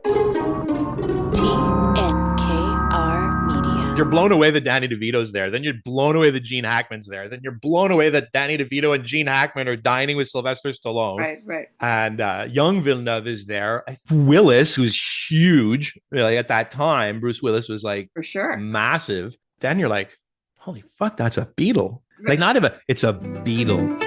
TNKR Media. You're blown away that Danny Devito's there. Then you're blown away that Gene Hackman's there. Then you're blown away that Danny DeVito and Gene Hackman are dining with Sylvester Stallone. Right. And young Villeneuve is there. Willis, who's huge, really at that time. Bruce Willis was like For sure. massive. Then you're like, holy fuck, that's a Beetle. Like not even, it's a Beetle.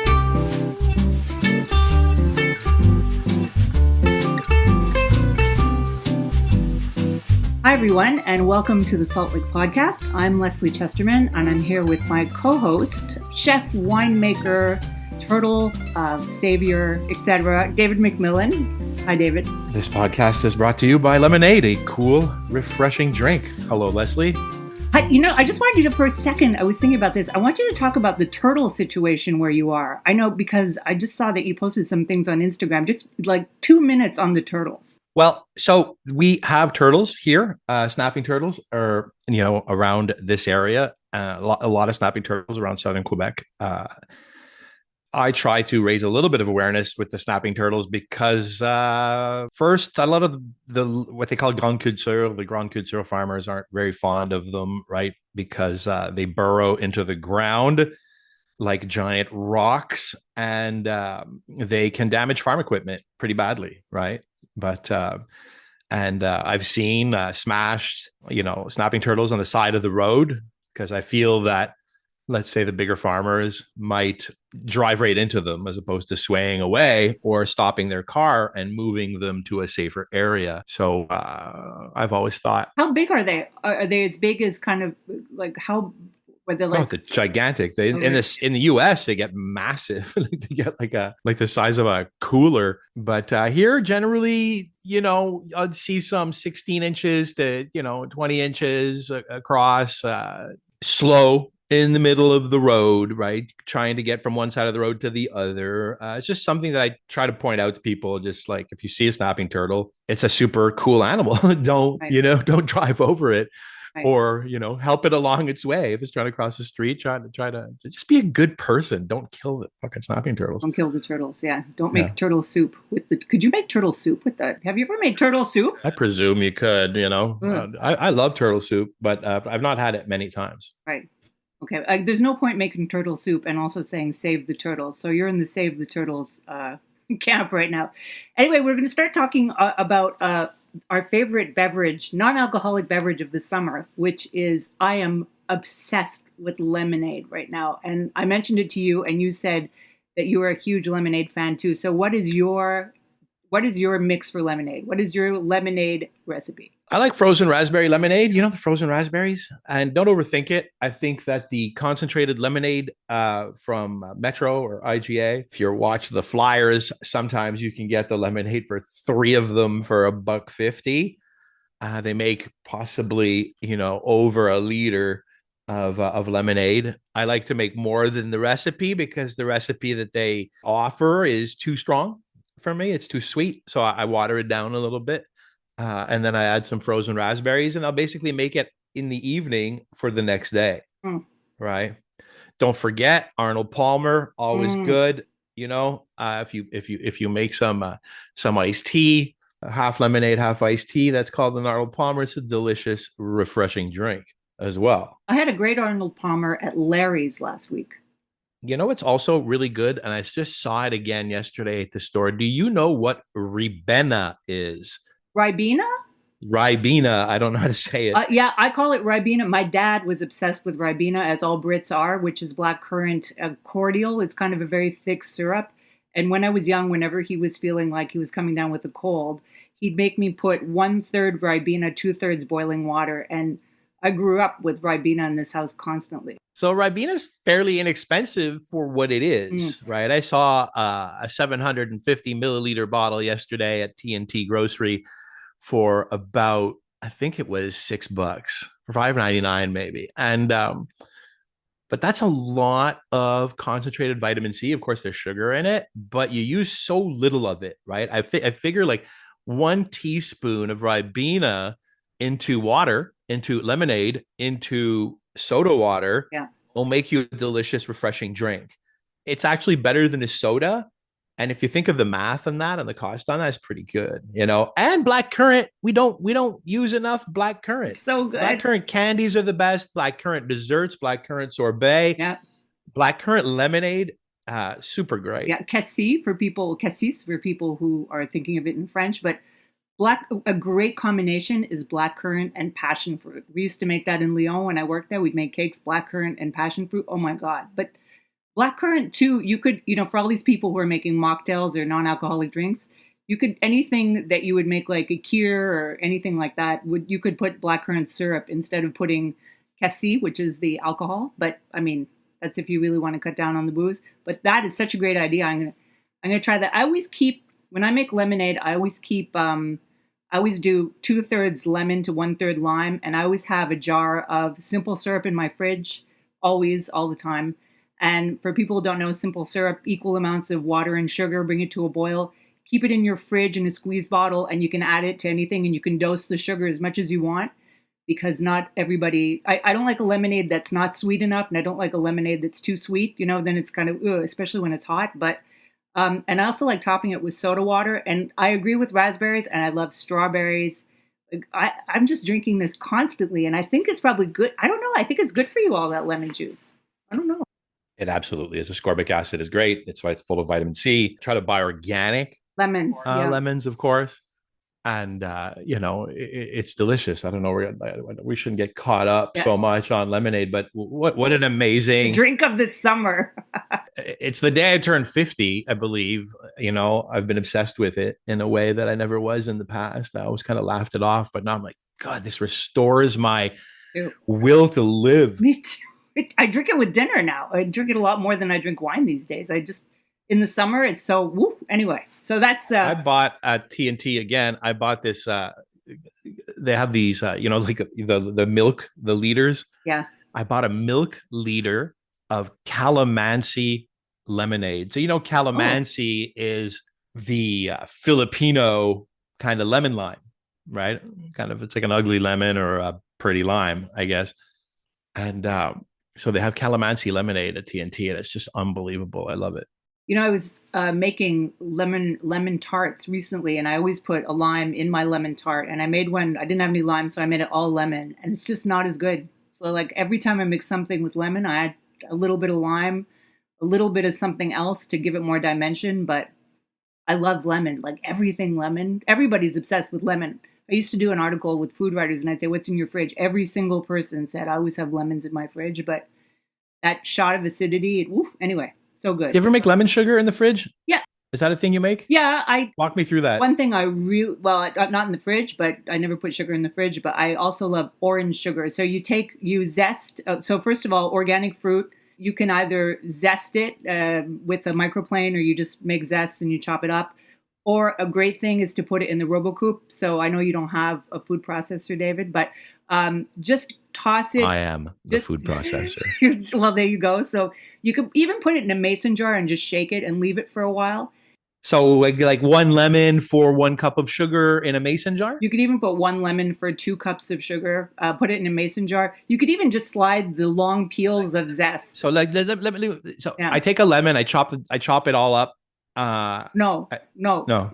Hi, everyone, and welcome to the Salt Lake Podcast. I'm Lesley Chesterman, and I'm here with my co-host, chef, winemaker, turtle, savior, etc., David McMillan. Hi, David. This podcast is brought to you by Lemonade, a cool, refreshing drink. Hello, Lesley. I just wanted you to, for a second, I was thinking about this. I want you to talk about the turtle situation where you are. I know because I just saw that you posted some things on Instagram, just like 2 minutes on the turtles. Well, so we have turtles here, snapping turtles are, around this area, a lot of snapping turtles around southern Quebec. I try to raise a little bit of awareness with the snapping turtles because first, a lot of the what they call grande culture, the grande culture farmers aren't very fond of them, right? Because they burrow into the ground like giant rocks and they can damage farm equipment pretty badly, right? But I've seen smashed, snapping turtles on the side of the road because I feel that, let's say, the bigger farmers might drive right into them as opposed to swaying away or stopping their car and moving them to a safer area. So I've always thought, how big are they? Are they as big as kind of like how? They're like, they're gigantic. They in the US they get massive. They get like the size of a cooler. But here generally, I'd see some 16 inches to 20 inches across, slow in the middle of the road, right? Trying to get from one side of the road to the other. It's just something that I try to point out to people. Just like if you see a snapping turtle, it's a super cool animal. Don't drive over it. Right. Or, help it along its way. If it's trying to cross the street, try to just be a good person. Don't kill the fucking snapping turtles. Don't kill the turtles. Yeah. Don't make turtle soup could you make turtle soup with that? Have you ever made turtle soup? I presume you could, I love turtle soup, but I've not had it many times. Right. Okay. There's no point making turtle soup and also saying save the turtles. So you're in the save the turtles camp right now. Anyway, we're going to start talking about our favorite beverage, non-alcoholic beverage of the summer, which is, I am obsessed with lemonade right now. And I mentioned it to you and you said that you are a huge lemonade fan too. So what is your mix for lemonade? What is your lemonade recipe? I like frozen raspberry lemonade. The frozen raspberries, and don't overthink it. I think that the concentrated lemonade from Metro or IGA, if you watch the flyers, sometimes you can get the lemonade for 3 of them for $1.50. They make possibly, over a liter of lemonade. I like to make more than the recipe because the recipe that they offer is too strong for me. It's too sweet. So I water it down a little bit. And then I add some frozen raspberries and I'll basically make it in the evening for the next day. Right. Don't forget Arnold Palmer, always good. If you make some iced tea, half lemonade, half iced tea, that's called an Arnold Palmer. It's a delicious, refreshing drink as well. I had a great Arnold Palmer at Larry's last week. It's also really good. And I just saw it again yesterday at the store. Do you know what Ribena is? Ribena? Ribena. I don't know how to say it. Yeah, I call it Ribena. My dad was obsessed with Ribena, as all Brits are, which is blackcurrant cordial. It's kind of a very thick syrup. And when I was young, whenever he was feeling like he was coming down with a cold, he'd make me put 1/3 Ribena, 2/3 boiling water. And I grew up with Ribena in this house constantly. So Ribena is fairly inexpensive for what it is, right? I saw a 750 milliliter bottle yesterday at TNT Grocery for about, I think it was $6 for $5.99 maybe. And but that's a lot of concentrated vitamin C. Of course, there's sugar in it, but you use so little of it, right? I figure like 1 teaspoon of Ribena into water, into lemonade, into soda water will make you a delicious, refreshing drink. It's actually better than a soda And if you think of the math on that and the cost on that, it's pretty good, you know. And black currant, we don't use enough black currant. It's so Black good. currant candies are the best. Black currant desserts, black currant sorbet, Yeah. black currant lemonade, super great. Yeah. Cassis for people who are thinking of it in French, but a great combination is black currant and passion fruit. We used to make that in Lyon when I worked there. We'd make cakes, black currant and passion fruit. Oh my God. But black currant too, you could, for all these people who are making mocktails or non-alcoholic drinks, you could, anything that you would make like a kir or anything like that, you could put black currant syrup instead of putting cassis, which is the alcohol. But I mean, that's if you really want to cut down on the booze. But that is such a great idea. I'm gonna try that. I always keep, when I make lemonade, I always do 2/3 lemon to 1/3 lime, and I always have a jar of simple syrup in my fridge, always, all the time. And for people who don't know, simple syrup, equal amounts of water and sugar, bring it to a boil, keep it in your fridge in a squeeze bottle, and you can add it to anything, and you can dose the sugar as much as you want, because not everybody, I don't like a lemonade that's not sweet enough, and I don't like a lemonade that's too sweet, then it's kind of, especially when it's hot. But and I also like topping it with soda water, and I agree with raspberries, and I love strawberries. I'm just drinking this constantly, and I think it's probably good. I don't know. I think it's good for you, all that lemon juice. I don't know. It absolutely is. Ascorbic acid is great. That's why it's full of vitamin C. Try to buy organic Lemons, lemons, of course. And, it's delicious. I don't know. We shouldn't get caught up so much on lemonade, but what an amazing drink of the summer. It's the day I turned 50, I believe. I've been obsessed with it in a way that I never was in the past. I always kind of laughed it off, but now I'm like, God, this restores my will to live. Me too. I drink it with dinner now. I drink it a lot more than I drink wine these days. In the summer, it's so woo. Anyway, so that's. I bought at TNT again. I bought this. They have these, like the milk, the liters. Yeah. I bought a milk liter of calamansi lemonade. So calamansi is the Filipino kind of lemon lime, right? Kind of, it's like an ugly lemon or a pretty lime, I guess. And so they have calamansi lemonade at TNT, and it's just unbelievable. I love it. I was making lemon tarts recently, and I always put a lime in my lemon tart. And I made one, I didn't have any lime, so I made it all lemon, and it's just not as good. So like every time I make something with lemon, I add a little bit of lime, a little bit of something else to give it more dimension. But I love lemon, like everything lemon. Everybody's obsessed with lemon. I used to do an article with food writers, and I'd say, what's in your fridge? Every single person said, I always have lemons in my fridge. But that shot of acidity, anyway, so good. Do you ever make lemon sugar in the fridge? Yeah. Is that a thing you make? Yeah. Walk me through that. One thing not in the fridge, but I never put sugar in the fridge, but I also love orange sugar. So you zest. So first of all, organic fruit, you can either zest it with a microplane, or you just make zest and you chop it up. Or a great thing is to put it in the RoboCoupe. So I know you don't have a food processor, David, but just toss it. I am the food processor. Well, there you go. So you could even put it in a mason jar and just shake it and leave it for a while. So like 1 lemon for 1 cup of sugar in a mason jar? You could even put 1 lemon for 2 cups of sugar. Put it in a mason jar. You could even just slide the long peels of zest. So I take a lemon, I chop it all up. No,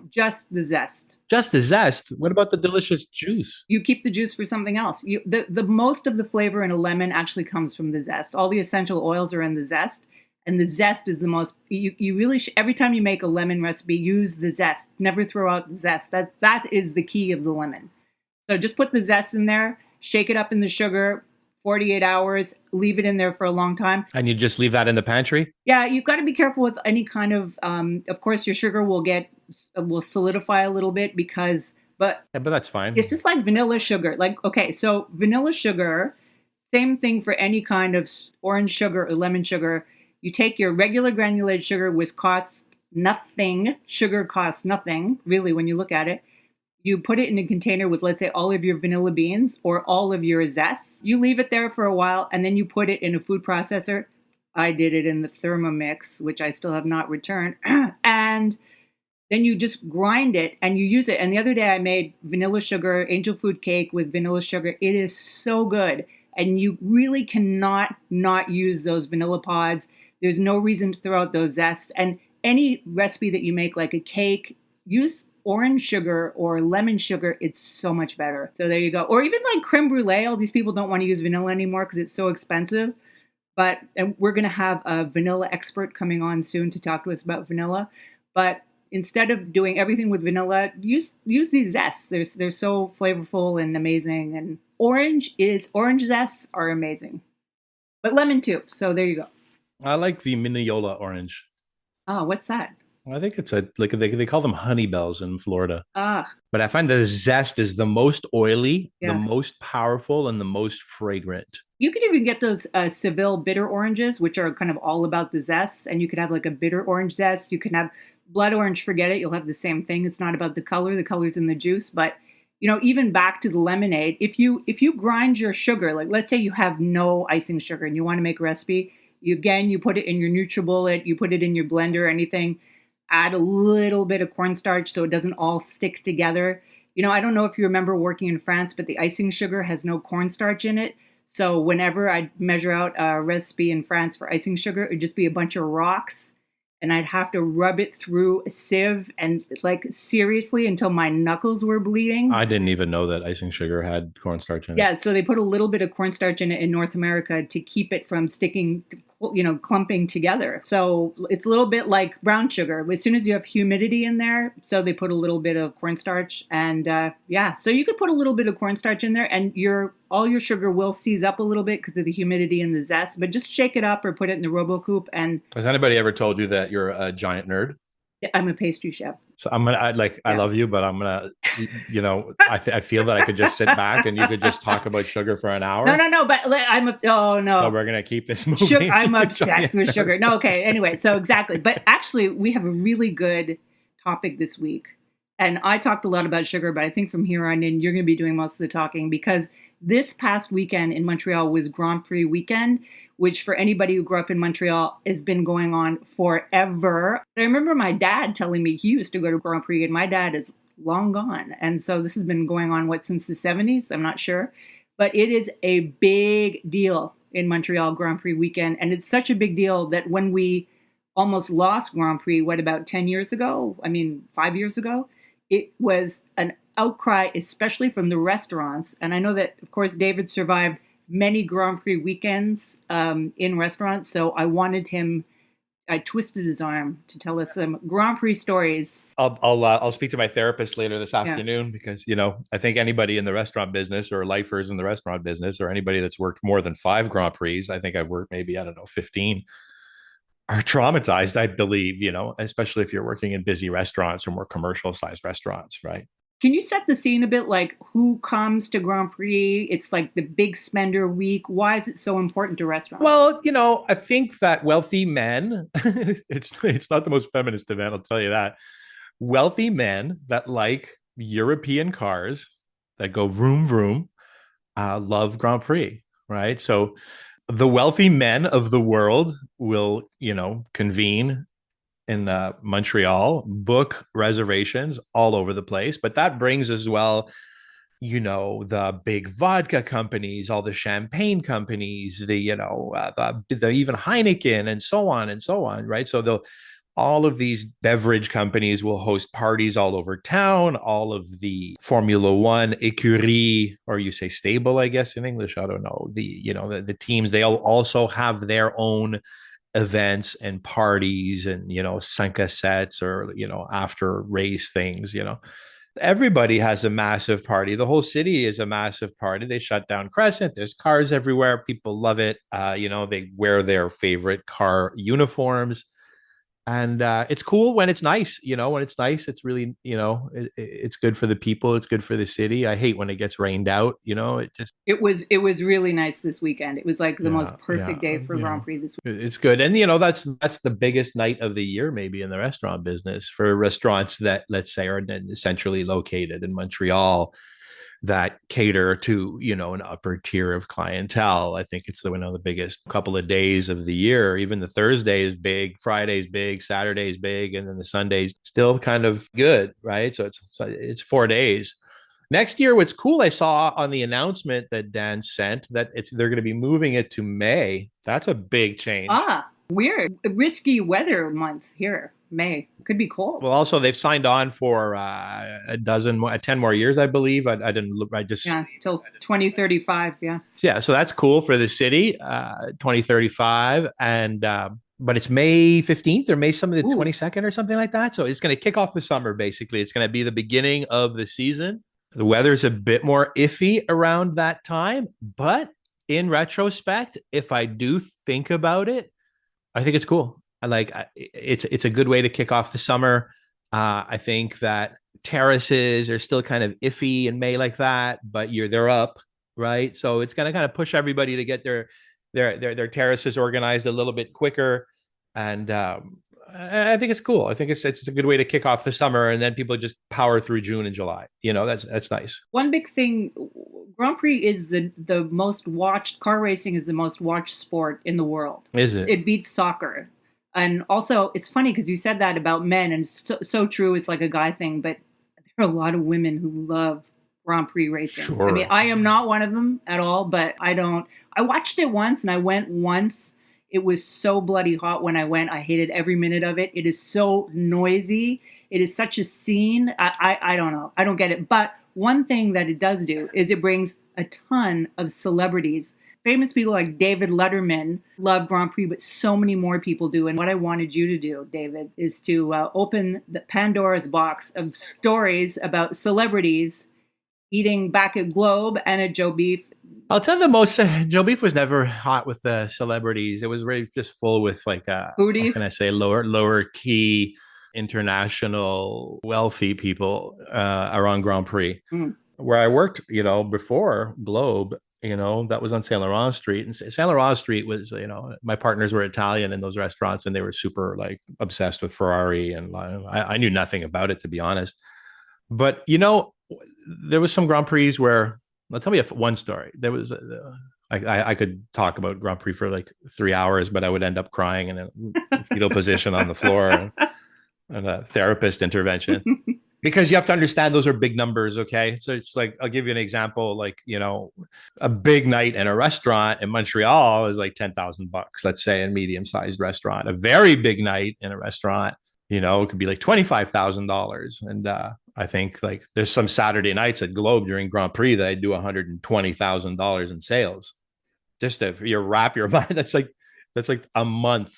just the zest. Just the zest. What about the delicious juice? You keep the juice for something else. The most of the flavor in a lemon actually comes from the zest. All the essential oils are in the zest, and the zest is the most. You really every time you make a lemon recipe, use the zest. Never throw out the zest. That is the key of the lemon. So just put the zest in there, shake it up in the sugar. 48 hours, leave it in there for a long time. And you just leave that in the pantry? Yeah, you've got to be careful with any kind of course, your sugar will solidify a little bit but that's fine. It's just like vanilla sugar. Like, okay, so vanilla sugar, same thing for any kind of orange sugar or lemon sugar. You take your regular granulated sugar, which costs nothing. Sugar costs nothing, really, when you look at it. You put it in a container with, let's say, all of your vanilla beans or all of your zest. You leave it there for a while, and then you put it in a food processor. I did it in the Thermomix, which I still have not returned. And then you just grind it and you use it. And the other day I made vanilla sugar, angel food cake with vanilla sugar. It is so good. And you really cannot not use those vanilla pods. There's no reason to throw out those zests. And any recipe that you make, like a cake, use orange sugar or lemon sugar. It's so much better. So there you go. Or even like creme brulee. All these people don't want to use vanilla anymore because it's so expensive. But and we're going to have a vanilla expert coming on soon to talk to us about vanilla. But instead of doing everything with vanilla, use these zests. They're so flavorful and amazing. And orange zests are amazing. But lemon too. So there you go. I like the Mineola orange. Oh, what's that? I think it's they call them honey bells in Florida. Ah, But I find the zest is the most oily, the yeah. most powerful, and the most fragrant. You could even get those Seville bitter oranges, which are kind of all about the zest. And you could have like a bitter orange zest. You can have blood orange, forget it. You'll have the same thing. It's not about the color. The color's in the juice. But, even back to the lemonade, if you grind your sugar, like let's say you have no icing sugar and you want to make a recipe, you put it in your NutriBullet, you put it in your blender, anything. Add a little bit of cornstarch so it doesn't all stick together. I don't know if you remember working in France, but the icing sugar has no cornstarch in it. So whenever I'd measure out a recipe in France for icing sugar, it'd just be a bunch of rocks. And I'd have to rub it through a sieve and like seriously until my knuckles were bleeding. I didn't even know that icing sugar had cornstarch in it. Yeah, so they put a little bit of cornstarch in it in North America to keep it from sticking, clumping together. So it's a little bit like brown sugar. As soon as you have humidity in there, so they put a little bit of cornstarch. And so you could put a little bit of cornstarch in there and all your sugar will seize up a little bit because of the humidity and the zest. But just shake it up or put it in the RoboCoupe. And has anybody ever told you that you're a giant nerd? I'm a pastry chef. So I love you, but I'm gonna, I feel that I could just sit back and you could just talk about sugar for an hour. No, but So we're gonna keep this moving. I'm obsessed with sugar. No, okay. Anyway, so exactly. But actually, we have a really good topic this week, and I talked a lot about sugar, but I think from here on in, you're going to be doing most of the talking because this past weekend in Montreal was Grand Prix weekend, which for anybody who grew up in Montreal has been going on forever. I remember my dad telling me he used to go to Grand Prix, and my dad is long gone. And so this has been going on, since the 70s? I'm not sure. But it is a big deal in Montreal Grand Prix weekend. And it's such a big deal that when we almost lost Grand Prix, about 10 years ago? 5 years ago? It was an outcry, especially from the restaurants. And I know that, of course, David survived many Grand Prix weekends in restaurants. So I twisted his arm to tell us some Grand Prix stories. I'll speak to my therapist later this afternoon because, I think anybody in the restaurant business or lifers in the restaurant business or anybody that's worked more than 5 Grand Prix, I think I've worked maybe, 15, are traumatized, I believe, especially if you're working in busy restaurants or more commercial sized restaurants, right? Can you set the scene a bit, like who comes to Grand Prix? It's like the big spender week. Why is it so important to restaurants? Well, I think that wealthy men, it's not the most feminist event, I'll tell you that. Wealthy men that like European cars that go vroom, vroom, love Grand Prix, right? So the wealthy men of the world will, convene in Montreal, book reservations all over the place. But that brings as well, the big vodka companies, all the champagne companies, the even Heineken and so on, right? So all of these beverage companies will host parties all over town. All of the Formula One écurie, or you say stable, I guess in English, I don't know. The teams, they'll also have their own events and parties and 5 sets or after race things. Everybody has a massive party. The whole city is a massive party. They shut down Crescent. There's cars everywhere. People love it. They wear their favorite car uniforms. And it's cool when it's nice, when it's nice, it's really, it's good for the people. It's good for the city. I hate when it gets rained out, it was really nice this weekend. It was like the most perfect day for Grand Prix this week. It's good. And, that's the biggest night of the year, maybe in the restaurant business for restaurants that, let's say, are centrally located in Montreal that cater to, an upper tier of clientele. I think it's one of the biggest couple of days of the year. Even the Thursday is big, Friday's big, Saturday's big, and then the Sunday's still kind of good, right? So it's 4 days. Next year, what's cool, I saw on the announcement that Dan sent that they're going to be moving it to May. That's a big change. Weird. Risky weather month here. May. Could be cold. Well, also they've signed on for 10 more years, I believe. I didn't look. I just Yeah, till 2035. Yeah. yeah. So that's cool for the city, 2035, and but it's May 15th or May something the Ooh. 22nd or something like that. So it's going to kick off the summer. Basically, it's going to be the beginning of the season. The weather's a bit more iffy around that time, but in retrospect, if I do think about it, I think it's cool. It's a good way to kick off the summer. I think that terraces are still kind of iffy in May like that, but they're up, right? So it's going to kind of push everybody to get their terraces organized a little bit quicker, and I think it's cool. I think it's a good way to kick off the summer, and then people just power through June and July. That's nice. One big thing, Grand Prix is the most watched, car racing is the most watched sport in the world. Is it? It beats soccer. And also, it's funny because you said that about men, and it's so true. It's like a guy thing, but there are a lot of women who love Grand Prix racing. Sure. I mean, I am not one of them at all, but I watched it once, and I went once. It was so bloody hot when I went. I hated every minute of it. It is so noisy. It is such a scene. I don't know. I don't get it. But one thing that it does do is it brings a ton of celebrities. Famous people like David Letterman love Grand Prix, but so many more people do. And what I wanted you to do, David, is to open the Pandora's box of stories about celebrities eating back at Globe and at Joe Beef. I'll tell the most. Joe Beef was never hot with the celebrities. It was really just full with foodies. What can I say? Lower key international wealthy people around Grand Prix. Where I worked, before Globe. That was on Saint Laurent Street. And Saint Laurent Street was, my partners were Italian in those restaurants, and they were super obsessed with Ferrari. And I knew nothing about it, to be honest. But, there was some Grand Prix where, I'll tell you one story. There was, I could talk about Grand Prix for 3 hours, but I would end up crying in a fetal position on the floor and a therapist intervention. Because you have to understand those are big numbers, okay? So it's I'll give you an example, a big night in a restaurant in Montreal is $10,000, let's say, a medium-sized restaurant. A very big night in a restaurant, it could be $25,000. And I think there's some Saturday nights at Globe during Grand Prix that I do $120,000 in sales. Just if you wrap your mind, that's a month.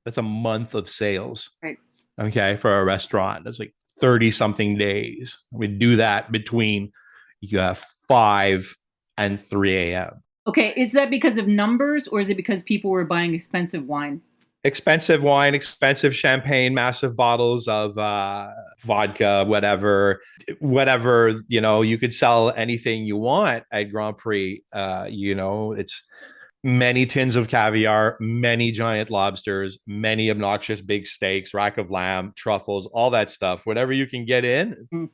That's a month of sales. Right. Okay, for a restaurant. That's 30 something days. We do that between 5 and 3 a.m. Okay. Is that because of numbers, or is it because people were buying expensive wine? Expensive wine, expensive champagne, massive bottles of vodka, whatever, you could sell anything you want at Grand Prix. It's many tins of caviar, many giant lobsters, many obnoxious big steaks, rack of lamb, truffles, all that stuff. Whatever you can get in,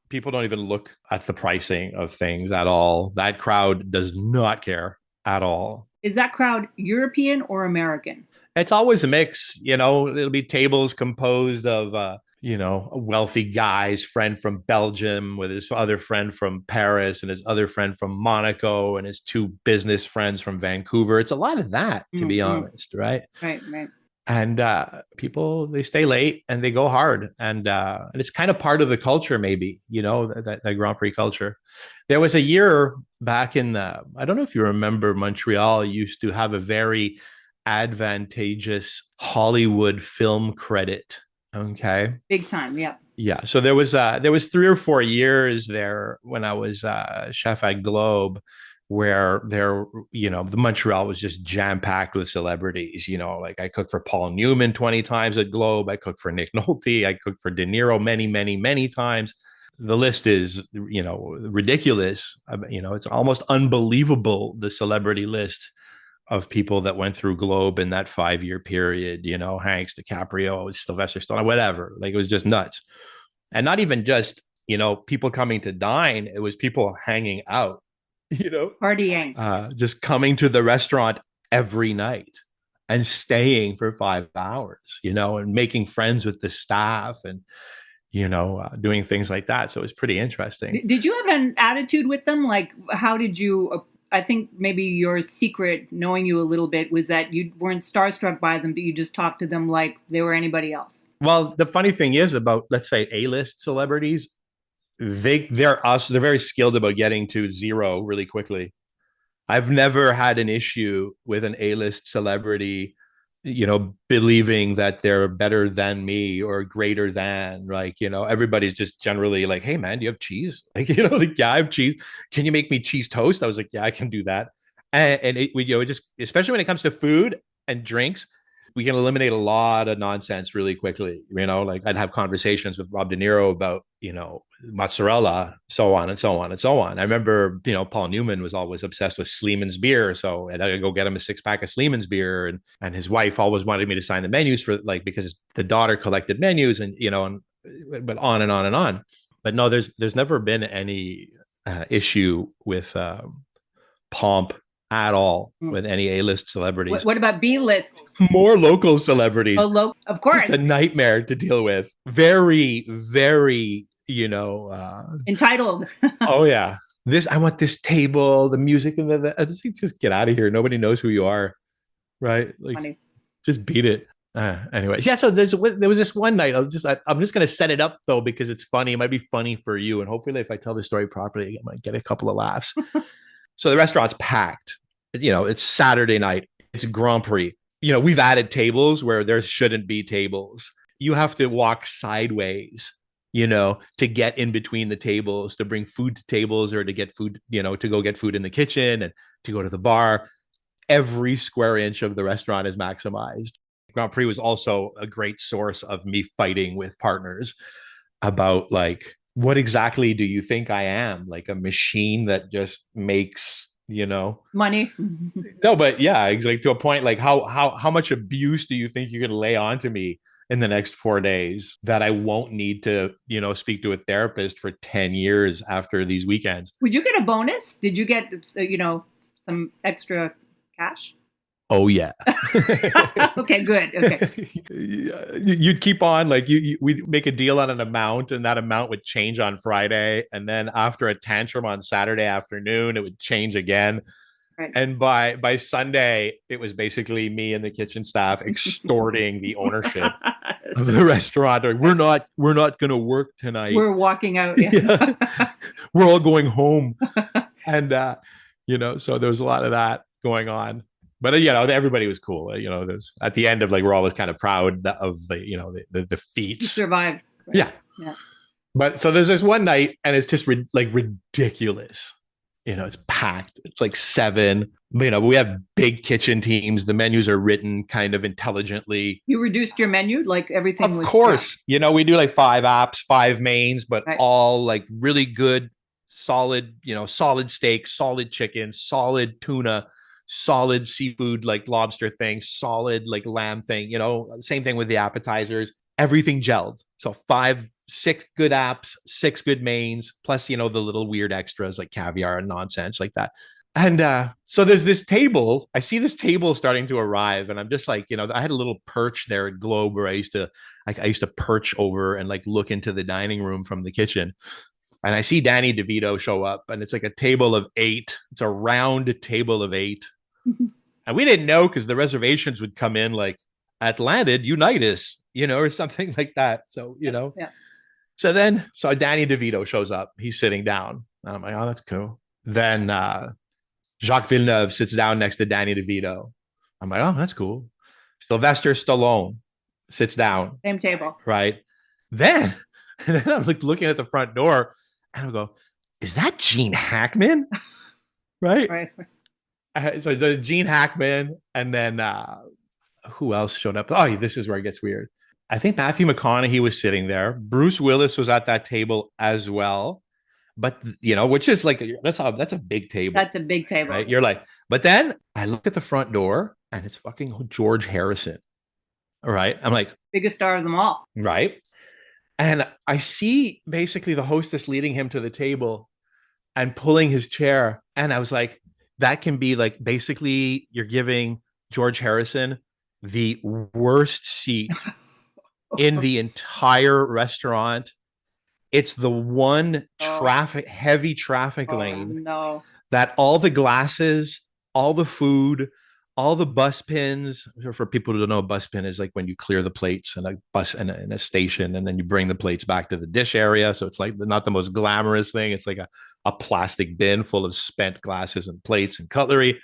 people don't even look at the pricing of things at all. That crowd does not care at all. Is that crowd European or American? It's always a mix. It'll be tables composed of, a wealthy guy's friend from Belgium with his other friend from Paris and his other friend from Monaco and his two business friends from Vancouver. It's a lot of that, to be honest, right? Right. And people, they stay late and they go hard. And it's kind of part of the culture, maybe, that Grand Prix culture. There was a year back I don't know if you remember, Montreal used to have a very advantageous Hollywood film credit. Okay. Big time. Yeah. Yeah. So there was 3 or 4 years there when I was chef at Globe, where the Montreal was just jam packed with celebrities. I cooked for Paul Newman 20 times at Globe. I cooked for Nick Nolte. I cooked for De Niro many, many, many times. The list is, ridiculous. It's almost unbelievable, the celebrity list of people that went through Globe in that 5-year period, Hanks, DiCaprio, Sylvester Stallone, whatever. It was just nuts. And not even just, people coming to dine. It was people hanging out, partying, just coming to the restaurant every night and staying for 5 hours, and making friends with the staff and, doing things like that. So it was pretty interesting. Did you have an attitude with them? How did you I think maybe your secret, knowing you a little bit, was that you weren't starstruck by them, but you just talked to them like they were anybody else. Well, the funny thing is about, let's say, A-list celebrities, they're very skilled about getting to zero really quickly. I've never had an issue with an A-list celebrity, believing that they're better than me or greater than. Like, everybody's just generally like, "Hey, man, do you have cheese?" Like, like, "Yeah, I have cheese. Can you make me cheese toast?" I was like, "Yeah, I can do that." And it just, especially when it comes to food and drinks, we can eliminate a lot of nonsense really quickly. Like I'd have conversations with Rob De Niro about, mozzarella, so on and so on and so on. I remember, Paul Newman was always obsessed with Sleeman's beer. So I'd go get him a 6-pack of Sleeman's beer. And his wife always wanted me to sign the menus for, like, because the daughter collected menus and, but on and on and on. But no, there's never been any issue with pomp at all with any A-list celebrities. What about B-list? More local celebrities. Of course. Just a nightmare to deal with. Very, very, entitled. Oh yeah. I want this table, the music, and I just get out of here. Nobody knows who you are, right? Like, funny. Just beat it. Anyways, yeah. So there was this one night. I'm just going to set it up though because it's funny. It might be funny for you, and hopefully, if I tell the story properly, I might get a couple of laughs. So the restaurant's packed. It's Saturday night. It's Grand Prix. We've added tables where there shouldn't be tables. You have to walk sideways, to get in between the tables, to bring food to tables or to get food, to go get food in the kitchen and to go to the bar. Every square inch of the restaurant is maximized. Grand Prix was also a great source of me fighting with partners about, like, what exactly do you think I am? Like a machine that just makes, money? No, but yeah, like to a point, like how much abuse do you think you're going to lay onto me in the next 4 days that I won't need to, speak to a therapist for 10 years after these weekends? Would you get a bonus? Did you get, some extra cash? Oh yeah. Okay, good. Okay. You'd keep on, like, we'd make a deal on an amount, and that amount would change on Friday, and then after a tantrum on Saturday afternoon, it would change again. Right. And by Sunday, it was basically me and the kitchen staff extorting the ownership of the restaurant. Like, we're not going to work tonight. We're walking out. Yeah. We're all going home, and so there was a lot of that going on. But everybody was cool. There's at the end of, like, we're always kind of proud of the feats. You survived. Right? Yeah. But so there's this one night, and it's just ridiculous. It's packed. It's like 7. We have big kitchen teams. The menus are written kind of intelligently. You reduced your menu, like everything was. Of course, we do like 5 apps, 5 mains, but right. All like really good, solid. Solid steak, solid chicken, solid tuna. Solid seafood, like lobster thing, solid like lamb thing, same thing with the appetizers, everything gelled. So 6 good apps, 6 good mains, plus, the little weird extras like caviar and nonsense like that. And so there's this table. I see this table starting to arrive, and I'm just like, I had a little perch there at Globe where I used to perch over and like look into the dining room from the kitchen. And I see Danny DeVito show up, and it's like a table of 8. It's a round table of 8. And we didn't know because the reservations would come in like Atlantic Unitas, or something like that. So, Yeah. So Danny DeVito shows up. He's sitting down. And I'm like, oh, that's cool. Then Jacques Villeneuve sits down next to Danny DeVito. I'm like, oh, that's cool. Sylvester Stallone sits down. Same table. Right. Then I'm like looking at the front door, and I go, is that Gene Hackman? Right. Right. So the Gene Hackman, and then who else showed up? Oh, this is where it gets weird. I think Matthew McConaughey was sitting there. Bruce Willis was at that table as well. But, which is like, that's a big table. That's a big table. Right? You're like, but then I look at the front door, and it's fucking George Harrison. All right. I'm like, biggest star of them all. Right. And I see basically the hostess leading him to the table and pulling his chair. And I was like, that can be like, basically you're giving George Harrison the worst seat in the entire restaurant. It's the one heavy traffic lane no. that all the glasses, all the food, all the bus pins. For people who don't know, a bus pin is like when you clear the plates in a bus in a station, and then you bring the plates back to the dish area. So it's like not the most glamorous thing. It's like a plastic bin full of spent glasses and plates and cutlery.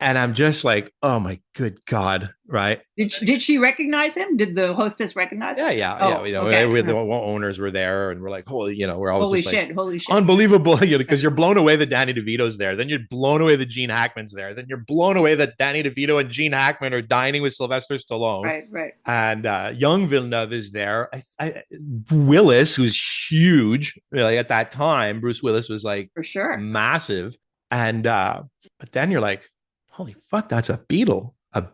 And I'm just like, oh my good God, right? Did she recognize him? Did the hostess recognize him? Yeah. Okay. The owners were there, and we're like, holy, we're always holy just shit, like, holy shit, unbelievable, because you're blown away that Danny DeVito's there, then you're blown away that Gene Hackman's there, then you're blown away that Danny DeVito and Gene Hackman are dining with Sylvester Stallone, right, and young Villeneuve is there. Willis, who's huge, really at that time, Bruce Willis was like for sure massive, and but then you're like, holy fuck, that's a beetle. Right.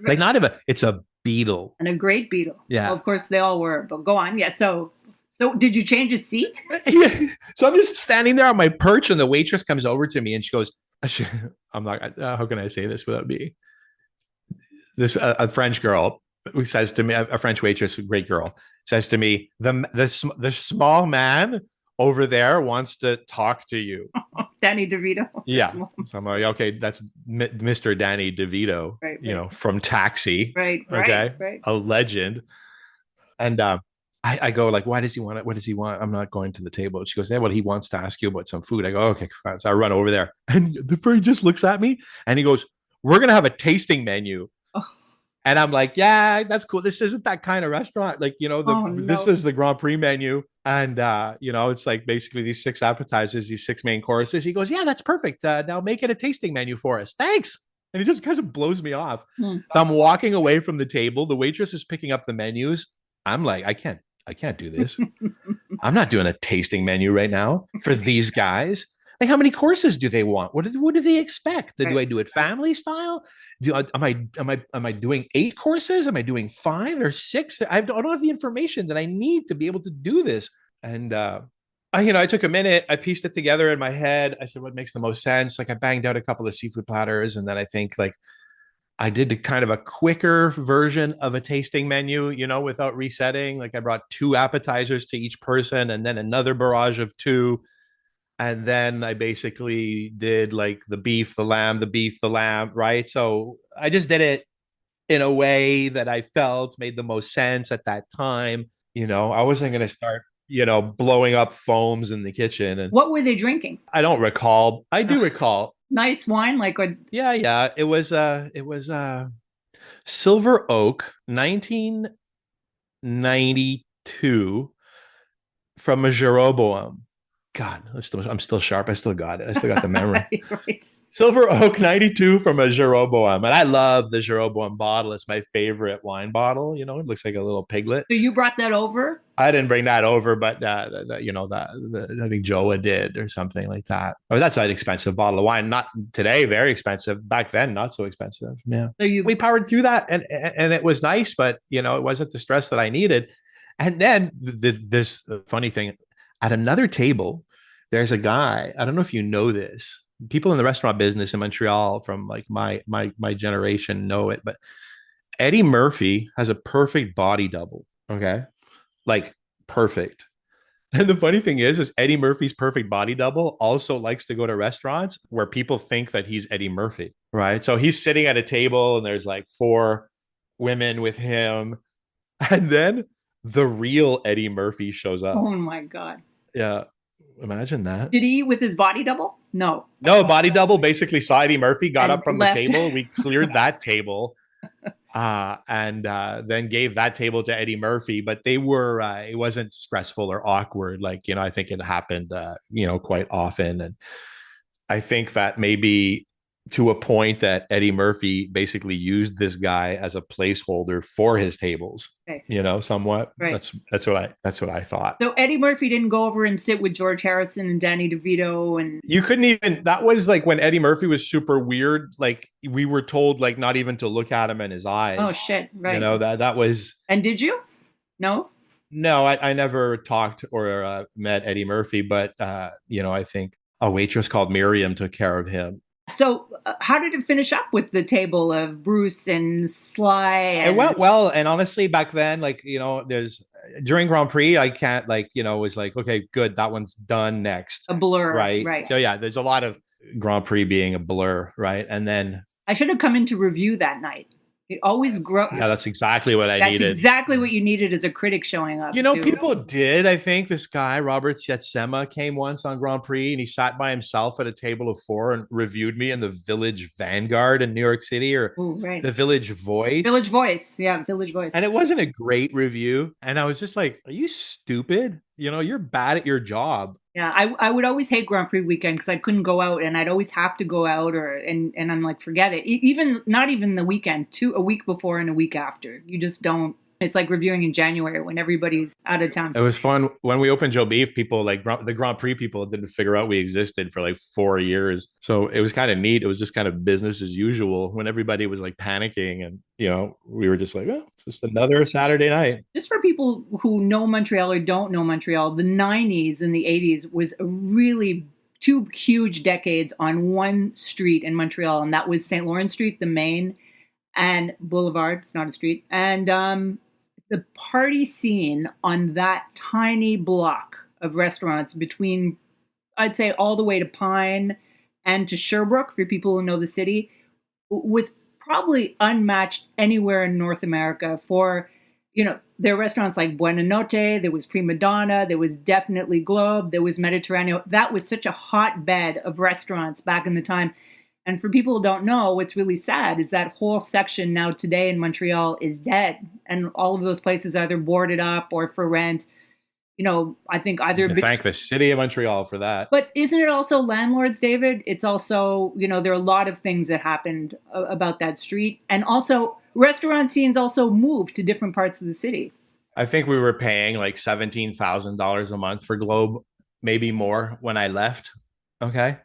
Like not even, it's a beetle. And a great beetle. Yeah. Well, of course they all were, but go on. Yeah. So did you change his seat? Yeah. So I'm just standing there on my perch, and the waitress comes over to me and she goes, I'm not, how can I say this without being a French girl who says to me, a French waitress, a great girl, says to me, the small man over there wants to talk to you. Danny DeVito. Yeah. So I'm like, okay, that's Mr. Danny DeVito, right. From Taxi. Right. Okay. A legend. And I go like, why does he want it? What does he want? I'm not going to the table. She goes, yeah, well, he wants to ask you about some food. I go, okay, fine. So I run over there, and the furry just looks at me and he goes, we're going to have a tasting menu. And I'm like, yeah, that's cool. This isn't that kind of restaurant. Like, this is the Grand Prix menu. And, it's like basically these 6 appetizers, these 6 main courses. He goes, yeah, that's perfect. Now make it a tasting menu for us. Thanks. And he just kind of blows me off. So I'm walking away from the table. The waitress is picking up the menus. I'm like, I can't do this. I'm not doing a tasting menu right now for these guys. Like, how many courses do they want? What do they expect? Do I do it family style? Am I doing 8 courses? Am I doing 5 or 6? I don't have the information that I need to be able to do this. And I took a minute. I pieced it together in my head. I said, what makes the most sense? Like, I banged out a couple of seafood platters, and then I think like I did kind of a quicker version of a tasting menu, without resetting. Like, I brought 2 appetizers to each person, and then another barrage of 2. And then I basically did like the beef, the lamb, right? So I just did it in a way that I felt made the most sense at that time. I wasn't going to start, blowing up foams in the kitchen. And what were they drinking? I don't recall. I do recall. Nice wine, like what? Yeah. It was Silver Oak, 1992, from a Jeroboam. God, I'm still sharp. I still got it. I still got the memory. Right. Silver Oak 92 from a Jeroboam. And I love the Jeroboam bottle. It's my favorite wine bottle. It looks like a little piglet. So you brought that over? I didn't bring that over, but I think Joa did or something like that. Oh, that's an expensive bottle of wine. Not today, very expensive. Back then, not so expensive. Yeah. So we powered through that, and it was nice, but it wasn't the stress that I needed. And then this funny thing, at another table, there's a guy, I don't know if you know this, people in the restaurant business in Montreal from like my generation know it, but Eddie Murphy has a perfect body double. Okay. Like perfect. And the funny thing is Eddie Murphy's perfect body double also likes to go to restaurants where people think that he's Eddie Murphy. Right. So he's sitting at a table and there's like 4 women with him. And then the real Eddie Murphy shows up. Oh my God. Yeah. Imagine that. Did he eat with his body double? No, body double basically saw Eddie Murphy, got up from the table. We cleared that table and then gave that table to Eddie Murphy. But they were, it wasn't stressful or awkward. Like, I think it happened, quite often. And I think that maybe to a point that Eddie Murphy basically used this guy as a placeholder for his tables, somewhat. Right. That's what I thought. So Eddie Murphy didn't go over and sit with George Harrison and Danny DeVito, and you couldn't even. That was like when Eddie Murphy was super weird. Like we were told, like not even to look at him in his eyes. Oh shit! Right. That was. And did you? No. No, I never talked or met Eddie Murphy, but I think a waitress called Miriam took care of him. So how did it finish up with the table of Bruce and Sly? It went well. And honestly, back then, like, there's during Grand Prix, I can't was like, okay, good. That one's done next. A blur. Right. So yeah, there's a lot of Grand Prix being a blur. Right. And then I should have come in to review that night. It always grows. Yeah, that's exactly what I needed. That's exactly what you needed as a critic showing up. People did. I think this guy, Robert Sietsema, came once on Grand Prix and he sat by himself at a table of 4 and reviewed me in the Village Vanguard in New York City, or the Village Voice. Village Voice. Yeah, Village Voice. And it wasn't a great review. And I was just like, are you stupid? You're bad at your job. Yeah, I would always hate Grand Prix weekend because I couldn't go out, and I'd always have to go out, and I'm like, forget it. Not even the weekend, a week before and a week after. You just don't. It's like reviewing in January when everybody's out of town. It was fun when we opened Joe Beef. People like the Grand Prix people didn't figure out we existed for like 4 years, so it was kind of neat. It was just kind of business as usual when everybody was like panicking, and we were just like, oh, it's just another Saturday night. Just for people who know Montreal or don't know Montreal, the 90s and the 80s was a really 2 huge decades on one street in Montreal, and that was St. Lawrence Street, the main, and Boulevard. It's not a street, and the party scene on that tiny block of restaurants between, I'd say, all the way to Pine and to Sherbrooke, for people who know the city, was probably unmatched anywhere in North America. For, there are restaurants like Buena Notte, there was Prima Donna, there was definitely Globe, there was Mediterranean. That was such a hotbed of restaurants back in the time. And for people who don't know, what's really sad is that whole section now today in Montreal is dead. And all of those places either boarded up or for rent. I think either... Thank the city of Montreal for that. But isn't it also landlords, David? It's also, there are a lot of things that happened about that street. And also, restaurant scenes also moved to different parts of the city. I think we were paying like $17,000 a month for Globe, maybe more when I left. Okay.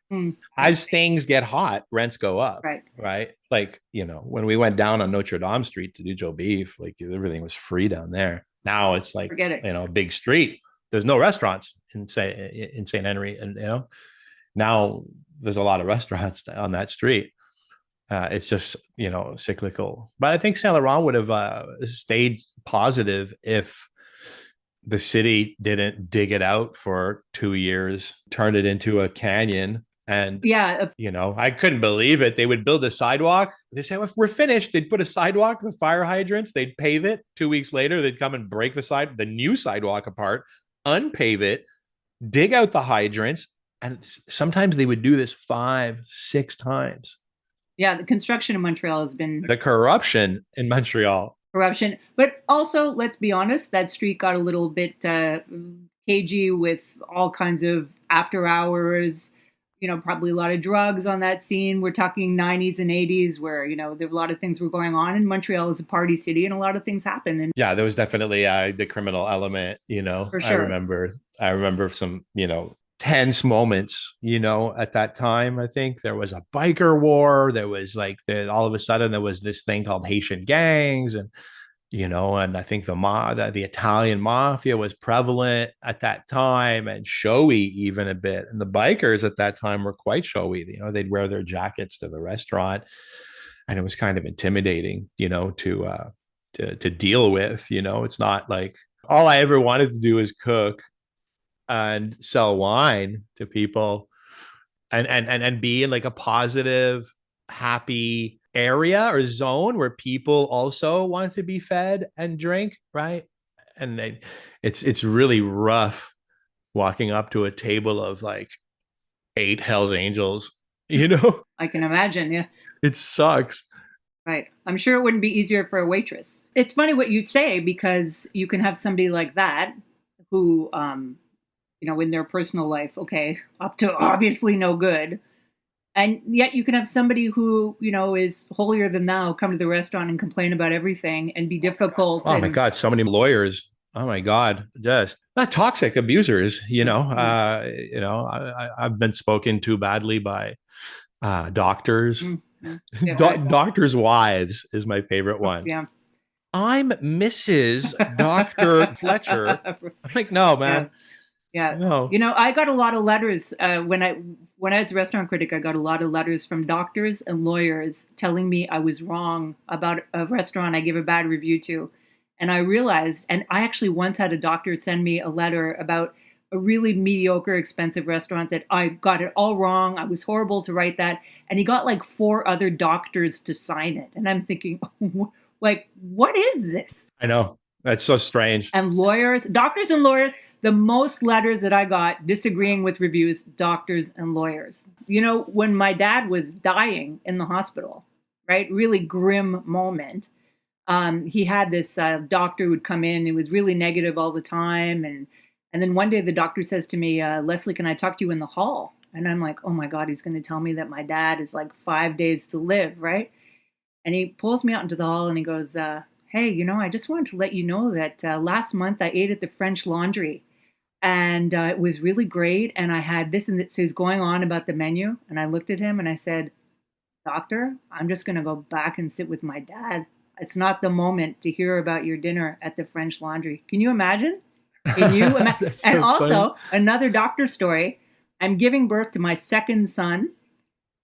As things get hot, rents go up. Right. Like, when we went down on Notre Dame Street to do Joe Beef, like everything was free down there. Now it's like, a big street. There's no restaurants in St. Henry. And, now there's a lot of restaurants on that street. It's just, cyclical. But I think Saint Laurent would have stayed positive if the city didn't dig it out for 2 years, turned it into a canyon. And, I couldn't believe it. They would build a sidewalk. They say, well, if we're finished, they'd put a sidewalk, the fire hydrants, they'd pave it. 2 weeks later, they'd come and break the new sidewalk apart, unpave it, dig out the hydrants. And sometimes they would do this 5-6 times. Yeah, the construction in Montreal has been... The corruption in Montreal. But also, let's be honest, that street got a little bit cagey with all kinds of after hours, probably a lot of drugs on that scene. We're talking 90s and 80s where, there were a lot of things were going on, and Montreal is a party city and a lot of things happen. And yeah, there was definitely the criminal element, For sure. I remember some, tense moments, at that time. I think there was a biker war. There was all of a sudden there was this thing called Haitian gangs, and and I think the Italian mafia was prevalent at that time and showy even a bit. And the bikers at that time were quite showy. They'd wear their jackets to the restaurant, and it was kind of intimidating, to deal with. It's not like all I ever wanted to do is cook and sell wine to people and be in like a positive, happy area or zone where people also want to be fed and drink, right? And it's really rough walking up to a table of like 8 Hells Angels, I can imagine. Yeah, it sucks. Right. I'm sure it wouldn't be easier for a waitress. It's funny what you say, because you can have somebody like that who in their personal life, up to obviously no good. And yet you can have somebody who, is holier than thou come to the restaurant and complain about everything and be difficult. Oh my God. So many lawyers. Oh my God. Just not toxic abusers, I've been spoken to badly by doctors. Yeah, Doctors' wives is my favorite one. Yeah. I'm Mrs. Dr. Fletcher. I'm like, no, man. Yeah. No. I got a lot of letters when I was a restaurant critic. I got a lot of letters from doctors and lawyers telling me I was wrong about a restaurant I gave a bad review to. And I realized, and I actually once had a doctor send me a letter about a really mediocre, expensive restaurant that I got it all wrong. I was horrible to write that. And he got like 4 other doctors to sign it. And I'm thinking, like, what is this? I know. That's so strange. And lawyers, doctors and lawyers, the most letters that I got disagreeing with reviews, doctors and lawyers. You know, when my dad was dying in the hospital, right? Really grim moment. He had this doctor who would come in and was really negative all the time. And then one day the doctor says to me, Lesley, can I talk to you in the hall? And I'm like, oh my God, he's going to tell me that my dad is like 5 days to live, right? And he pulls me out into the hall and he goes, hey, you know, I just wanted to let you know that last month I ate at the French Laundry and it was really great. And I had this and this. So he's going on about the menu. And I looked at him and I said, doctor, I'm just going to go back and sit with my dad. It's not the moment to hear about your dinner at the French Laundry. Can you imagine? Can you imagine? So and also, funny. another doctor story. I'm giving birth to my second son.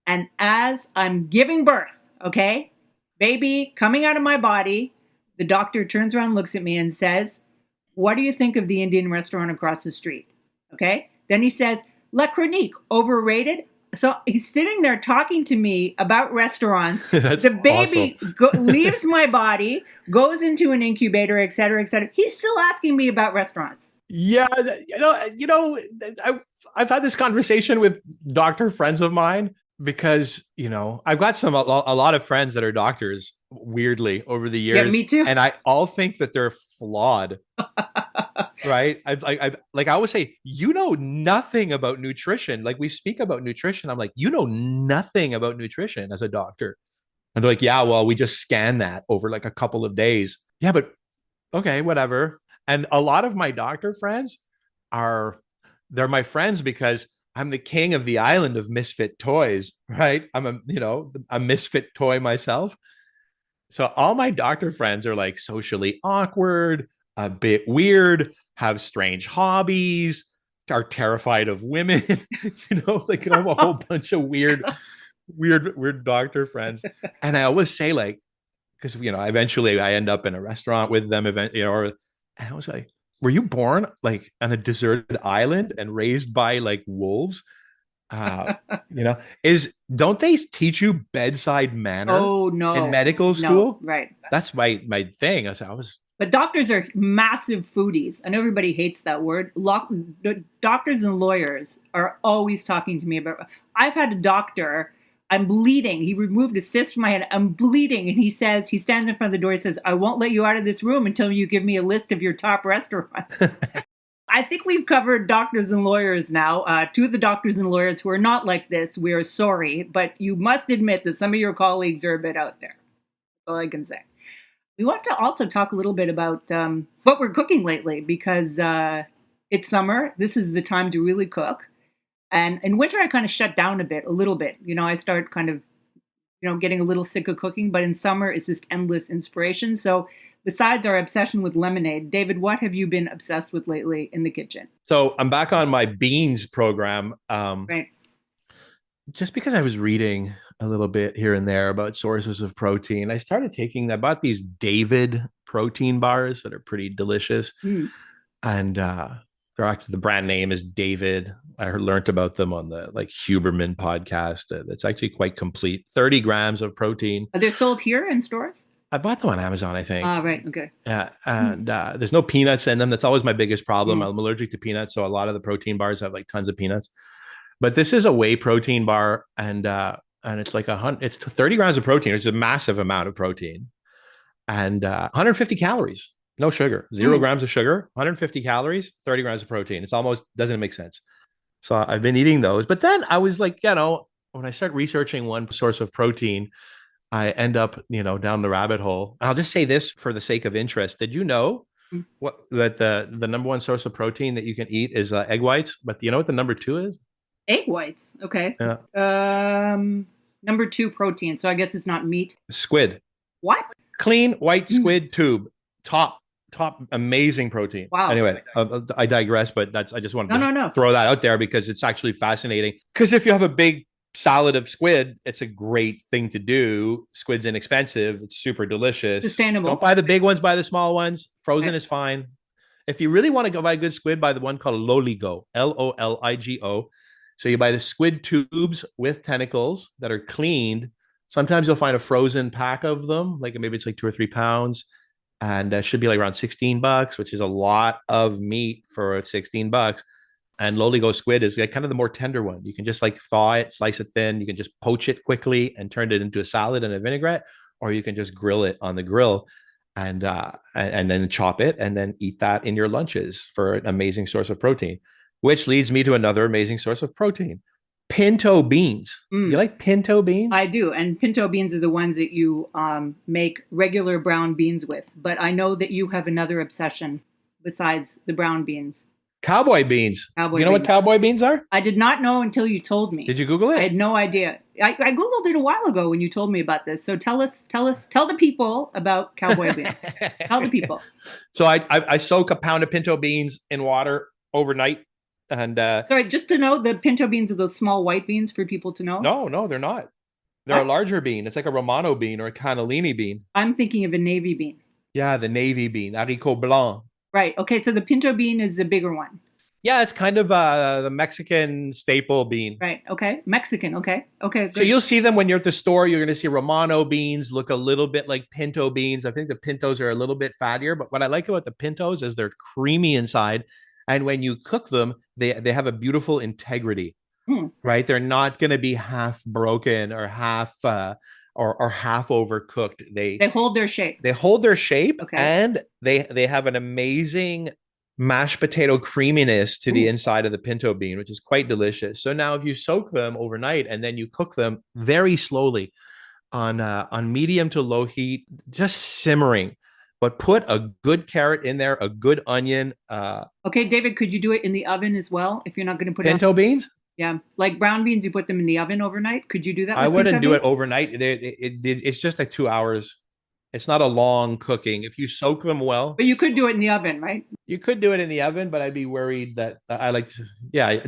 And as I'm giving birth, okay, baby coming out of my body, the doctor turns around, looks at me and says, what do you think of the Indian restaurant across the street? Okay. Then he says, La Chronique, overrated. So he's sitting there talking to me about restaurants. That's the baby awesome. leaves my body, goes into an incubator, et cetera, et cetera. He's still asking me about restaurants. Yeah, I've had this conversation with doctor friends of mine because I've got a lot of friends that are doctors. Weirdly, over the years, Yeah, me too. and I all think that they're flawed. Right? I always say, you know nothing about nutrition. Like we speak about nutrition, I'm like, you know nothing about nutrition as a doctor. And they're like, yeah, well, we just scan that over like a couple of days. Yeah, but okay, whatever. And a lot of my doctor friends they're my friends because I'm the king of the island of misfit toys, right? I'm a misfit toy myself. So all my doctor friends are like socially awkward, a bit weird, have strange hobbies, are terrified of women, like I have a whole bunch of weird doctor friends. And I always say like, because eventually I end up in a restaurant with them, and I was like, were you born like on a deserted island and raised by like wolves? Don't they teach you bedside manner Oh, no. in medical school? No, right. That's my thing. But doctors are massive foodies. I know everybody hates that word. Doctors and lawyers are always talking to me about. I've had a doctor. I'm bleeding. He removed a cyst from my head. I'm bleeding, and he stands in front of the door. He says, "I won't let you out of this room until you give me a list of your top restaurants." I think we've covered doctors and lawyers now. 2 of the doctors and lawyers who are not like this, we are sorry, but you must admit that some of your colleagues are a bit out there. That's all I can say. We want to also talk a little bit about what we're cooking lately because it's summer. This is the time to really cook. And in winter, I kind of shut down a little bit. I start kind of, getting a little sick of cooking. But in summer, it's just endless inspiration. So besides our obsession with lemonade, David, what have you been obsessed with lately in the kitchen? So I'm back on my beans program. Right. Just because I was reading a little bit here and there about sources of protein, I bought these David protein bars that are pretty delicious. And they're actually, the brand name is David. I learned about them on the Huberman podcast. It's actually quite complete. 30 grams of protein. Are they sold here in stores? I bought them on Amazon, I think. Right. Okay. Yeah. And there's no peanuts in them. That's always my biggest problem. I'm allergic to peanuts. So a lot of the protein bars have tons of peanuts. But this is a whey protein bar. And it's it's 30 grams of protein. It's a massive amount of protein. And 150 calories. No sugar, 0 grams of sugar, 150 calories, 30 grams of protein. It's almost doesn't make sense. So I've been eating those. But then I was like, when I start researching one source of protein, I end up, down the rabbit hole. And I'll just say this for the sake of interest. Did you know that the number one source of protein that you can eat is egg whites? But do you know what the number 2 is? Egg whites. Okay. Yeah. Number 2 protein. So I guess it's not meat. Squid. What? Clean white squid tube. Top amazing protein. Wow. Anyway, I digress, but I just wanted to throw that out there because it's actually fascinating. Because if you have a big salad of squid, it's a great thing to do. Squid's inexpensive. It's super delicious. Sustainable. Don't buy the big ones, buy the small ones. Frozen is fine. If you really want to go buy good squid, buy the one called Loligo, Loligo. So you buy the squid tubes with tentacles that are cleaned. Sometimes you'll find a frozen pack of them, like maybe it's like 2 or 3 pounds, and should be like around $16, which is a lot of meat for $16. And Loligo squid is like kind of the more tender one. You can just like thaw it, slice it thin. You can just poach it quickly and turn it into a salad and a vinaigrette, or you can just grill it on the grill and then chop it and then eat that in your lunches for an amazing source of protein. Which leads me to another amazing source of protein: pinto beans. You like pinto beans? I do. And pinto beans are the ones that you make regular brown beans with. But I know that you have another obsession besides the brown beans. Cowboy beans. You know what cowboy beans are? I did not know until you told me. Did you Google it? I had no idea. I Googled it a while ago when you told me about this. So tell the people about cowboy beans. Tell the people. So I soak a pound of pinto beans in water overnight. And sorry, just to know, the pinto beans are those small white beans for people to know? No, they're not. They're a larger bean. It's like a Romano bean or a cannellini bean. I'm thinking of a navy bean. Yeah, the navy bean, haricot blanc. Right. Okay, so the pinto bean is the bigger one. Yeah, it's kind of the Mexican staple bean. Right. Okay. Mexican. Okay. Good. So you'll see them when you're at the store. You're going to see Romano beans look a little bit like pinto beans. I think the pintos are a little bit fattier, but what I like about the pintos is they're creamy inside. And when you cook them, they have a beautiful integrity, right? They're not going to be half broken or half or half overcooked. They hold their shape. They hold their shape, okay. And they have an amazing mashed potato creaminess to the inside of the pinto bean, which is quite delicious. So now if you soak them overnight and then you cook them very slowly on medium to low heat, just simmering. But put a good carrot in there, a good onion. Okay, David, could you do it in the oven as well if you're not going to put pinto beans? Yeah, like brown beans, you put them in the oven overnight. Could you do that? I wouldn't do it overnight. It's just like 2 hours. It's not a long cooking. If you soak them well. But you could do it in the oven, right? You could do it in the oven, but I'd be worried that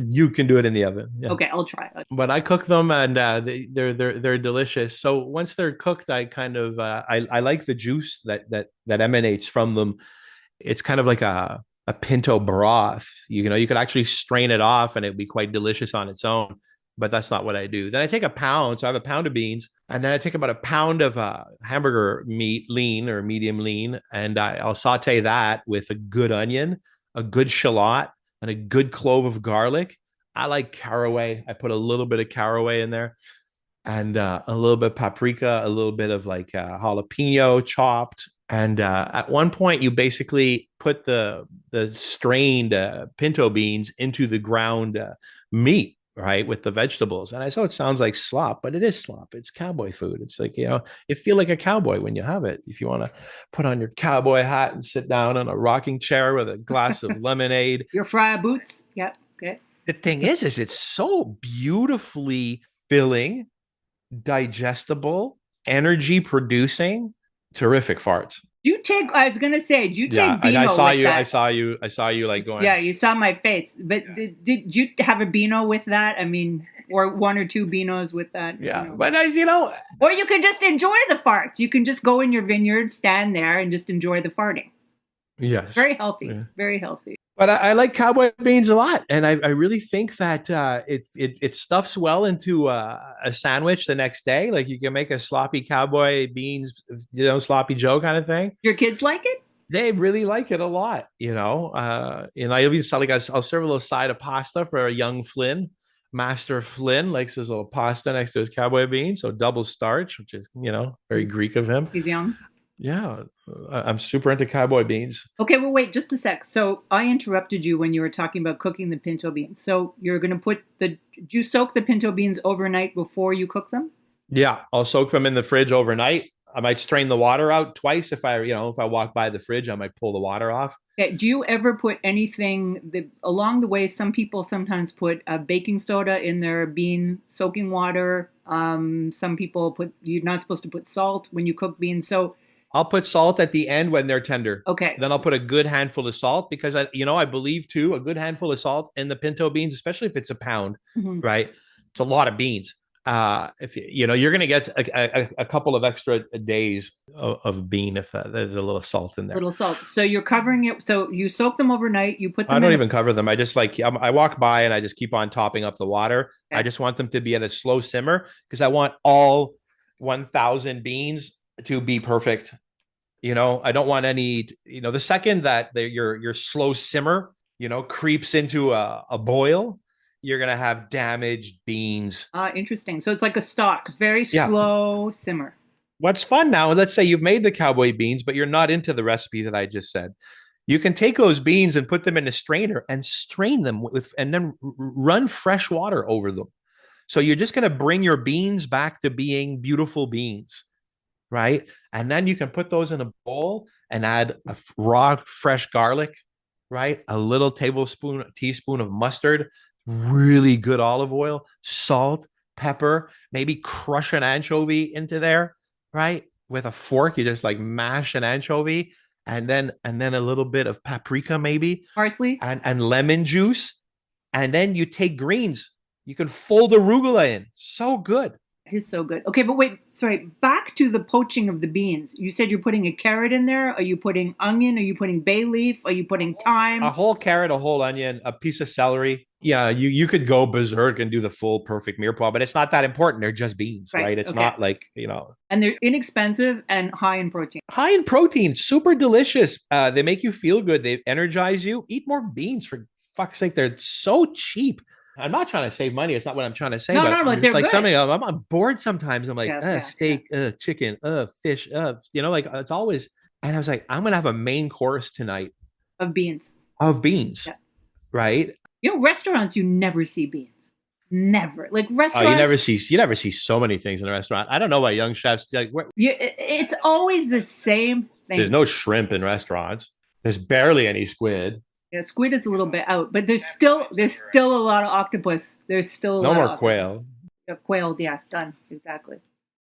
you can do it in the oven. Yeah. Okay, I'll try it. But I cook them and they're delicious. So once they're cooked, I kind of I like the juice that emanates from them. It's kind of like a pinto broth. You could actually strain it off and it'd be quite delicious on its own. But that's not what I do. Then I take a pound. So I have a pound of beans, and then I take about a pound of hamburger meat, lean or medium lean, and I'll saute that with a good onion, a good shallot, and a good clove of garlic. I like caraway. I put a little bit of caraway in there, and a little bit of paprika, a little bit of like jalapeno chopped. And at one point, you basically put the strained pinto beans into the ground meat, right, with the vegetables. And I know it sounds like slop, but it is slop. It's cowboy food. It's like, you feel like a cowboy when you have it. If you want to put on your cowboy hat and sit down on a rocking chair with a glass of lemonade. Your fryer boots. Yep. Okay. The thing is it's so beautifully filling, digestible, energy producing, terrific farts. I was gonna say, do you take Beano? I saw you like going. Yeah, you saw my face. But did you have a Beano with that? I mean, or one or two Beanos with that? Yeah, but or you could just enjoy the farts. You can just go in your vineyard, stand there, and just enjoy the farting. Yes, very healthy, very healthy. But I like cowboy beans a lot, and I really think that it stuffs well into a sandwich the next day. Like you can make a sloppy cowboy beans, sloppy Joe kind of thing. Your kids like it? They really like it a lot, and I even I'll serve a little side of pasta for a young Flynn. Master Flynn likes his little pasta next to his cowboy beans, so double starch, which is very Greek of him. He's young. Yeah, I'm super into cowboy beans. Okay, well, wait just a sec. So I interrupted you when you were talking about cooking the pinto beans. So you're going to do you soak the pinto beans overnight before you cook them? Yeah, I'll soak them in the fridge overnight. I might strain the water out twice. If I walk by the fridge, I might pull the water off. Okay. Do you ever put anything along the way? Some people sometimes put baking soda in their bean soaking water. Some people you're not supposed to put salt when you cook beans. So I'll put salt at the end when they're tender. Okay. Then I'll put a good handful of salt because I believe too, a good handful of salt in the pinto beans, especially if it's a pound, right? It's a lot of beans. If you're going to get a couple of extra days of bean if there's a little salt in there. Little salt. So you're covering it. So you soak them overnight. You put I them don't in. even cover them. I just I walk by and I just keep on topping up the water. I just want them to be at a slow simmer because I want all 1,000 beans to be perfect. I don't want any. The second that your slow simmer, creeps into a boil, you're gonna have damaged beans. Interesting. So it's like a stock, very Yeah. slow simmer. What's fun now? Let's say you've made the cowboy beans, but you're not into the recipe that I just said. You can take those beans and put them in a strainer and strain them and then run fresh water over them. So you're just going to bring your beans back to being beautiful beans, right? And then you can put those in a bowl and add a raw, fresh garlic, right? A little teaspoon of mustard, really good olive oil, salt, pepper, maybe crush an anchovy into there, right? With a fork, you just like mash an anchovy and then a little bit of paprika, maybe Parsley and lemon juice. And then you take greens. You can fold arugula in. So good. It is so good. Okay, but wait, sorry. Back to the poaching of the beans. You said you're putting a carrot in there. Are you putting onion? Are you putting bay leaf? Are you putting thyme? A whole carrot, a whole onion, a piece of celery. Yeah, you could go berserk and do the full perfect mirepoix, but it's not that important. They're just beans, right? It's not like, And they're inexpensive and high in protein. High in protein, super delicious. They make you feel good. They energize you. Eat more beans, for fuck's sake. They're so cheap. I'm not trying to save money. It's not what I'm trying to say. No, but no, but it's like good. something I'm bored sometimes. I'm like, steak, chicken, fish, like it's always. And I was like, I'm gonna have a main course tonight of beans. Yeah. Right? Restaurants, you never see beans. Never. Like restaurants. Oh, you never see so many things in a restaurant. I don't know why young chefs like. It's always the same thing. There's no shrimp in restaurants. There's barely any squid. Yeah, squid is a little bit out, but there's still a lot of octopus. There's still no more quail. Quail, yeah, done exactly.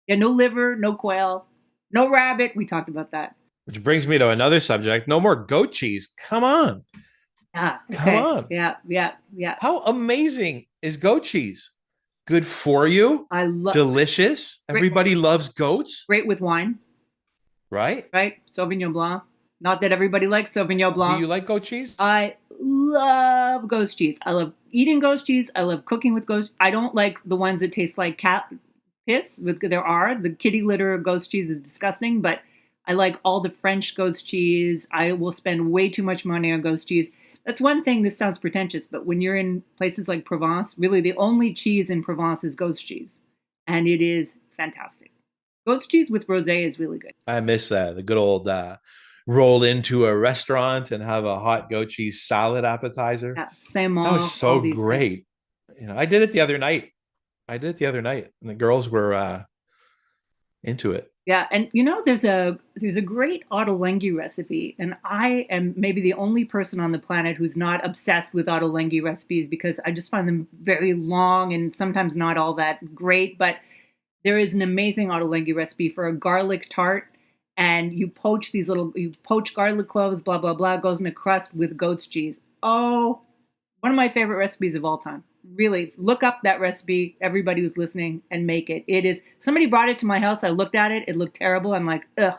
Yeah, no liver, no quail, no rabbit. We talked about that. Which brings me to another subject. No more goat cheese. Come on. Ah, okay. Come on. Yeah. How amazing is goat cheese? Good for you. I love delicious. Everybody loves goats. Great with wine. Right? Right. Sauvignon Blanc. Not that everybody likes Sauvignon Blanc. Do you like goat cheese? I love goat cheese. I love eating goat cheese. I love cooking with goat. I don't like the ones that taste like cat piss. The kitty litter of goat cheese is disgusting, but I like all the French goat cheese. I will spend way too much money on goat cheese. That's one thing. This sounds pretentious, but when you're in places like Provence, really the only cheese in Provence is goat cheese, and it is fantastic. Goat cheese with rosé is really good. I miss that. The good old roll into a restaurant and have a hot goat cheese salad appetizer. Yeah, salmon, that was so great. Things. I did it the other night. And the girls were into it. Yeah, and there's a great ottolenghi recipe, and I am maybe the only person on the planet who's not obsessed with ottolenghi recipes because I just find them very long and sometimes not all that great. But there is an amazing ottolenghi recipe for a garlic tart, and you poach garlic cloves, blah blah blah, goes in a crust with goat's cheese. Oh, one of my favorite recipes of all time. Really, look up that recipe, everybody who's listening, and make it. It is, somebody brought it to my house. I looked at it. It looked terrible. I'm like, ugh.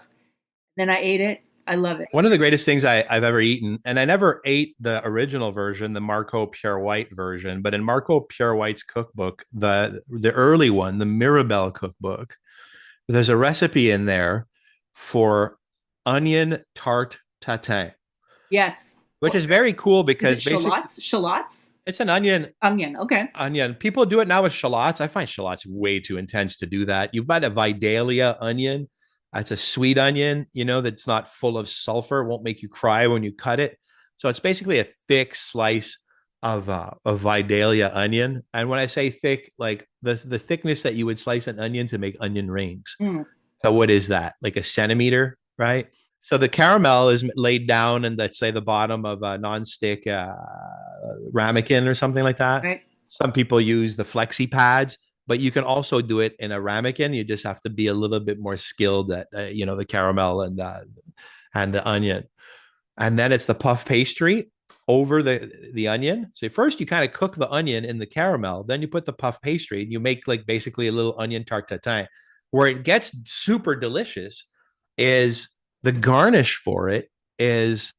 Then I ate it. I love it. One of the greatest things I've ever eaten, and I never ate the original version, the Marco Pierre White version, but in Marco Pierre White's cookbook, the early one, the Mirabelle cookbook, there's a recipe in there for onion tarte tatin. Yes. Which is very cool because basically shallots? It's an onion. Okay. Onion. People do it now with shallots. I find shallots way too intense to do that. You've got a Vidalia onion. It's a sweet onion, that's not full of sulfur. It won't make you cry when you cut it. So it's basically a thick slice of Vidalia onion. And when I say thick, like the thickness that you would slice an onion to make onion rings. Mm. So what is that? Like a centimeter, right? So the caramel is laid down in, let's say, the bottom of a nonstick ramekin or something like that. Right. Some people use the flexi pads, but you can also do it in a ramekin. You just have to be a little bit more skilled at, the caramel and the onion. And then it's the puff pastry. over the onion. So first you kind of cook the onion in the caramel, then you put the puff pastry and you make like basically a little onion tarte tatin. Where it gets super delicious is the garnish for it is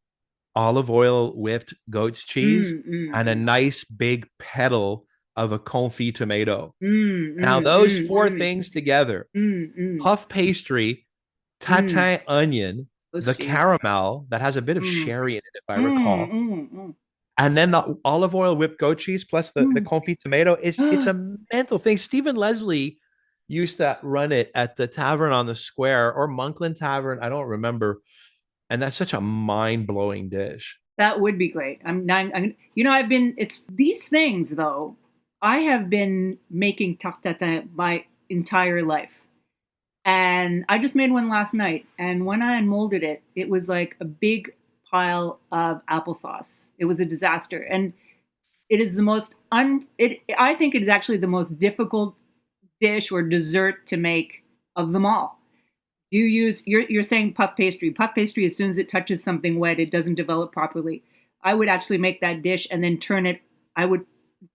olive oil whipped goat's cheese and a nice big petal of a confit tomato. Now those four things together, puff pastry, tatin onion, the caramel that has a bit of sherry in it, if I recall, and then the olive oil whipped goat cheese plus the confit tomato, it's a mental thing. Stephen Lesley used to run it at the tavern on the square or Monkland Tavern. I don't remember. And that's such a mind-blowing dish. That would be great. It's these things though. I have been making tarte tatin my entire life. And I just made one last night. And when I unmolded it, it was like a big pile of applesauce. It was a disaster. And it is the most, I think it is actually the most difficult dish or dessert to make of them all. You use, you're saying puff pastry. Puff pastry, as soon as it touches something wet, it doesn't develop properly. I would actually make that dish and then turn it, I would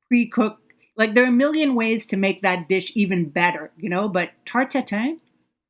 pre-cook. Like there are a million ways to make that dish even better, but tarte tatin,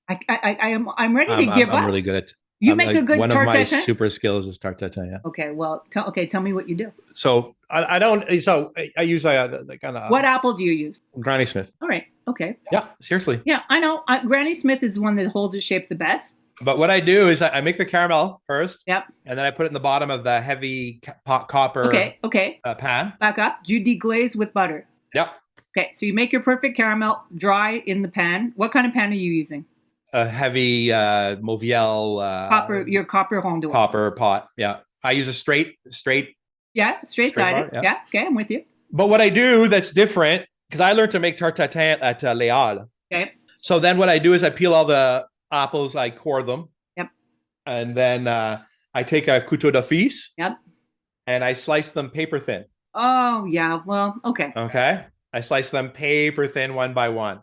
I'm ready to give up. I'm really good at. You make a good one tarte of my tatin? super skills is tarte tatin. Yeah. Okay, well, tell me what you do. So I don't. So I use like kind of. What apple do you use? Granny Smith. All right. Okay. Yeah, seriously. Yeah, I know. Granny Smith is the one that holds its shape the best. But what I do is I make the caramel first. Yep. And then I put it in the bottom of the heavy copper. Okay. Pan. Back up. Do you deglaze with butter? Yep. Okay, so you make your perfect caramel dry in the pan. What kind of pan are you using? A heavy Mauviel your copper rondeau. Copper pot. Yeah. I use a straight. Yeah, straight sided. Bar, yeah. Okay, I'm with you. But what I do that's different, because I learned to make tarte tatin at Léal. Okay. So then what I do is I peel all the apples, I core them. Yep. And then I take a couteau d'office. Yep. And I slice them paper thin. Oh, yeah. Well, okay. Okay. I slice them paper thin one by one.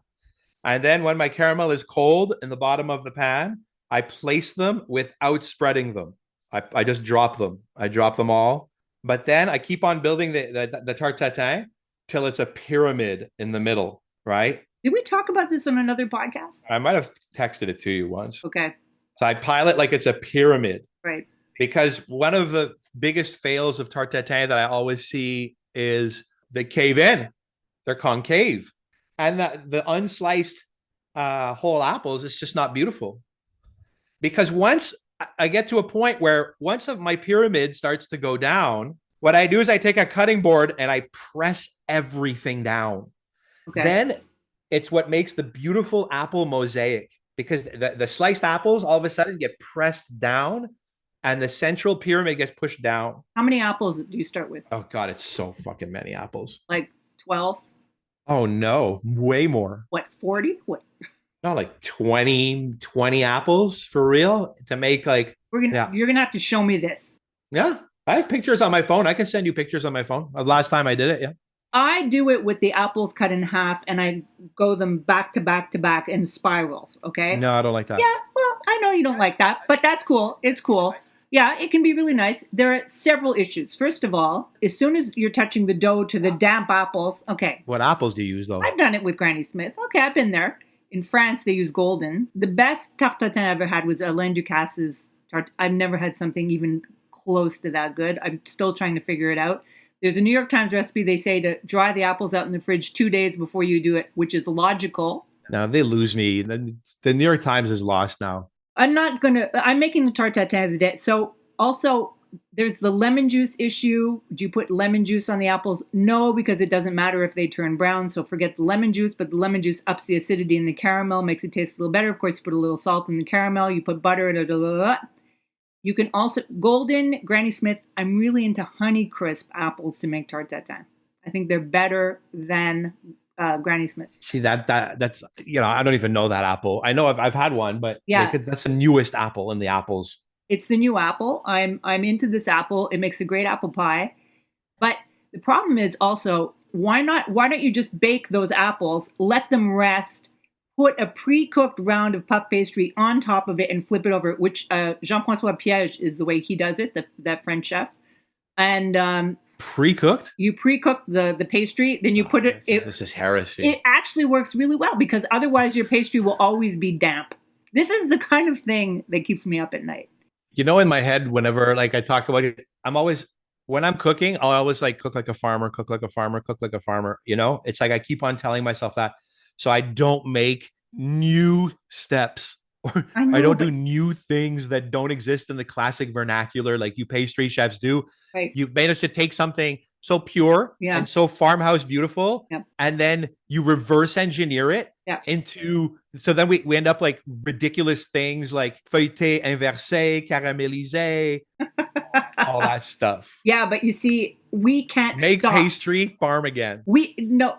And then when my caramel is cold in the bottom of the pan, I place them without spreading them. I just drop them. I drop them all. But then I keep on building the tarte tatin till it's a pyramid in the middle, right? Did we talk about this on another podcast? I might have texted it to you once. Okay. So I pile it like it's a pyramid. Right. Because one of the biggest fails of tarte tatin that I always see is they cave in. They're concave. And the unsliced whole apples is just not beautiful. Because once I get to a point where once my pyramid starts to go down, what I do is I take a cutting board and I press everything down. Okay. Then it's what makes the beautiful apple mosaic, because the sliced apples all of a sudden get pressed down and the central pyramid gets pushed down. How many apples do you start with? Oh, God, it's so fucking many apples. Like 12? Oh, no, way more. What, 40? What? No, like 20 apples for real to make like. You're going to have to show me this. Yeah, I have pictures on my phone. I can send you pictures on my phone. Last time I did it, yeah. I do it with the apples cut in half and I go them back to back to back in spirals, okay? No, I don't like that. Yeah, well, I know you don't like that, but that's cool. It's cool. Yeah, it can be really nice. There are several issues. First of all, as soon as you're touching the dough to the damp apples, okay. What apples do you use, though? I've done it with Granny Smith. Okay, I've been there. In France, they use golden. The best tarte tatin I ever had was Alain Ducasse's tarte. I've never had something even close to that good. I'm still trying to figure it out. There's a New York Times recipe. They say to dry the apples out in the fridge 2 days before you do it, which is logical. Now, they lose me. The New York Times is lost now. I'm making the tarte tatin of the day. So also, there's the lemon juice issue. Do you put lemon juice on the apples? No, because it doesn't matter if they turn brown. So forget the lemon juice, but the lemon juice ups the acidity in the caramel, makes it taste a little better. Of course, you put a little salt in the caramel. You put butter. You can also, golden, Granny Smith, I'm really into Honeycrisp apples to make tarte tatin. I think they're better than Granny Smith. See, that's, I don't even know that apple. I know I've had one, but yeah, that's the newest apple in the apples. It's the new apple. I'm into this apple. It makes a great apple pie. But the problem is also, why don't you just bake those apples, let them rest, put a pre-cooked round of puff pastry on top of it and flip it over, which Jean-François Piège is the way he does it, that French chef. And Pre-cooked? you pre-cook the pastry, then you put it. This is heresy. It actually works really well because otherwise your pastry will always be damp. This is the kind of thing that keeps me up at night. You know, in my head, whenever like I talk about it, when I'm cooking, I'll always like cook like a farmer, cook like a farmer, cook like a farmer. You know, it's like I keep on telling myself that so I don't make new steps. I don't do new things that don't exist in the classic vernacular like you pastry chefs do. Right. You managed to take something so pure and so farmhouse beautiful, and then you reverse engineer it into, so then we end up like ridiculous things like feuilleté inversé, caramélisé, all that stuff. Yeah, but you see, we can't make stop. Pastry farm again. No.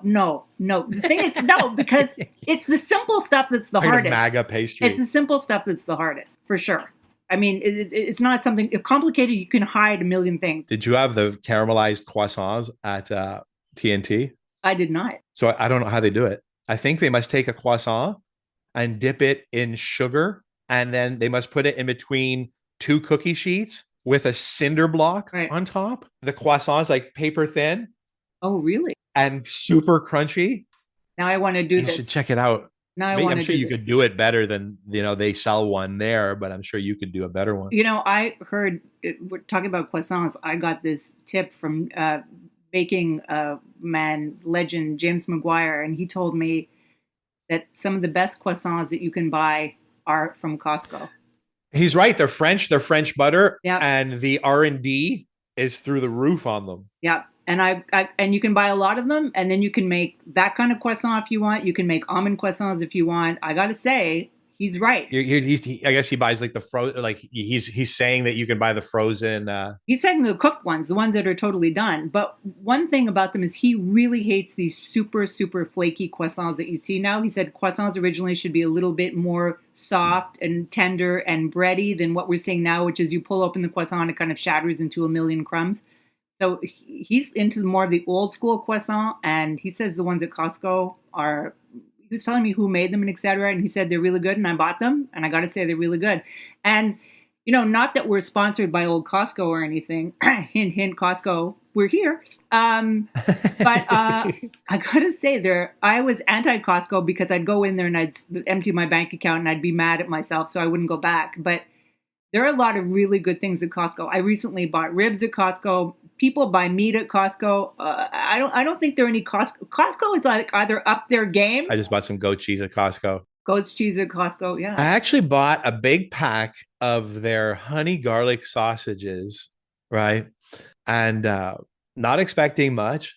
The thing is, no, because it's the simple stuff that's the hardest. MAGA pastry. It's the simple stuff that's the hardest, for sure. I mean, it's not something complicated. You can hide a million things. Did you have the caramelized croissants at TNT? I did not. So I don't know how they do it. I think they must take a croissant and dip it in sugar, and then they must put it in between two cookie sheets with a cinder block on top. The croissant's like paper thin. Oh, really? And super crunchy. Now I want to do this. You should check it out. Now I'm sure you could do it better than, they sell one there, but I'm sure you could do a better one. I heard, we're talking about croissants. I got this tip from baking man legend James McGuire, and he told me that some of the best croissants that you can buy are from Costco. He's right. They're French butter, and the R&D is through the roof on them. Yeah. And you can buy a lot of them, and then you can make that kind of croissant if you want. You can make almond croissants if you want. I got to say, he's right. I guess he buys like the frozen. Like he's saying that you can buy the frozen. He's saying the cooked ones, the ones that are totally done. But one thing about them is he really hates these super super flaky croissants that you see now. He said croissants originally should be a little bit more soft and tender and bready than what we're seeing now, which is you pull open the croissant, it kind of shatters into a million crumbs. So he's into more of the old school croissant, and he says the ones at Costco are, he was telling me who made them and et cetera, and he said they're really good, and I bought them, and I got to say they're really good. And, not that we're sponsored by old Costco or anything, hint, hint, Costco, we're here. But I got to say I was anti-Costco because I'd go in there and I'd empty my bank account and I'd be mad at myself, so I wouldn't go back. But there are a lot of really good things at Costco. I recently bought ribs at Costco. People buy meat at Costco. I don't think there are any Costco. Costco is like either up their game. I just bought some goat cheese at Costco. Goat's cheese at Costco, yeah. I actually bought a big pack of their honey garlic sausages, right? And not expecting much.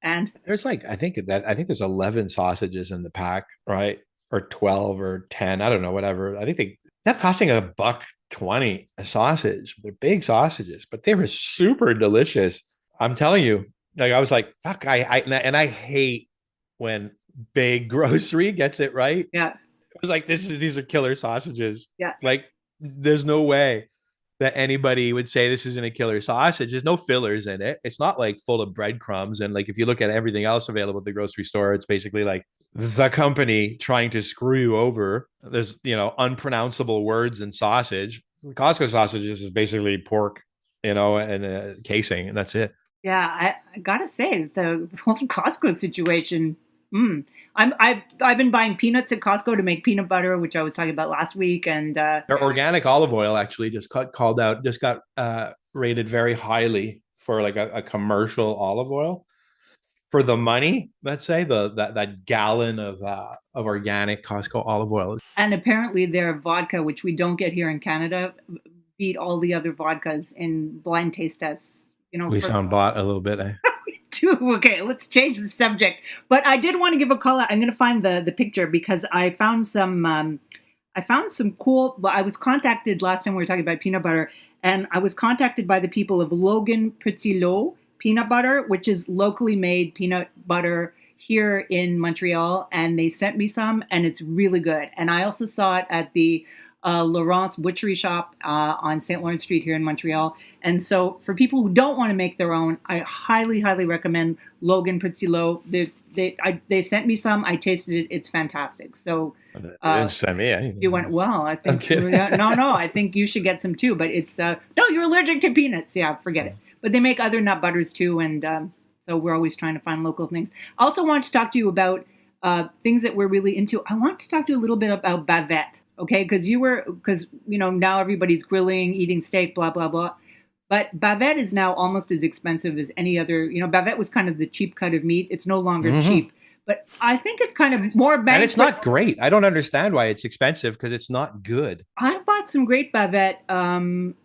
And there's I think there's 11 sausages in the pack, right? Or 12 or 10, I don't know, whatever. I think they're costing $1.20 a sausage. They're big sausages, but they were super delicious. I'm telling you, I was like, fuck, I hate when big grocery gets it right. Yeah. It was like, these are killer sausages. Yeah. Like, there's no way that anybody would say this isn't a killer sausage. There's no fillers in it. It's not like full of breadcrumbs. And like, if you look at everything else available at the grocery store, it's basically like the company trying to screw you over. There's, unpronounceable words in sausage. Costco sausages is basically pork, and a casing, and that's it. Yeah, I gotta say, the whole Costco situation. I've been buying peanuts at Costco to make peanut butter, which I was talking about last week, and their organic olive oil actually just got rated very highly for like a commercial olive oil. For the money, let's say that gallon of organic Costco olive oil. And apparently their vodka, which we don't get here in Canada, beat all the other vodkas in blind taste tests. We sound bought a little bit, eh? Okay, let's change the subject. But I did want to give a call out. I'm going to find the picture because I found some cool. Well, I was contacted last time we were talking about peanut butter, and I was contacted by the people of Logan Petit Lot peanut butter, which is locally made peanut butter here in Montreal, and they sent me some, and it's really good. And I also saw it at the Laurence Butchery Shop on St. Lawrence Street here in Montreal. And so for people who don't want to make their own, I highly, highly recommend Logan Petit Lot. They sent me some. I tasted it. It's fantastic. So they didn't send me anything. You went, well, I think no, I think you should get some too. But it's no, you're allergic to peanuts. Yeah, forget it. But they make other nut butters too, and so we're always trying to find local things. I also want to talk to you about things that we're really into. I want to talk to you a little bit about bavette, okay? Because now everybody's grilling, eating steak, blah blah blah. But bavette is now almost as expensive as any other. Bavette was kind of the cheap cut of meat. It's no longer cheap, but I think it's kind of more bang. And it's not great. I don't understand why it's expensive because it's not good. I bought some great bavette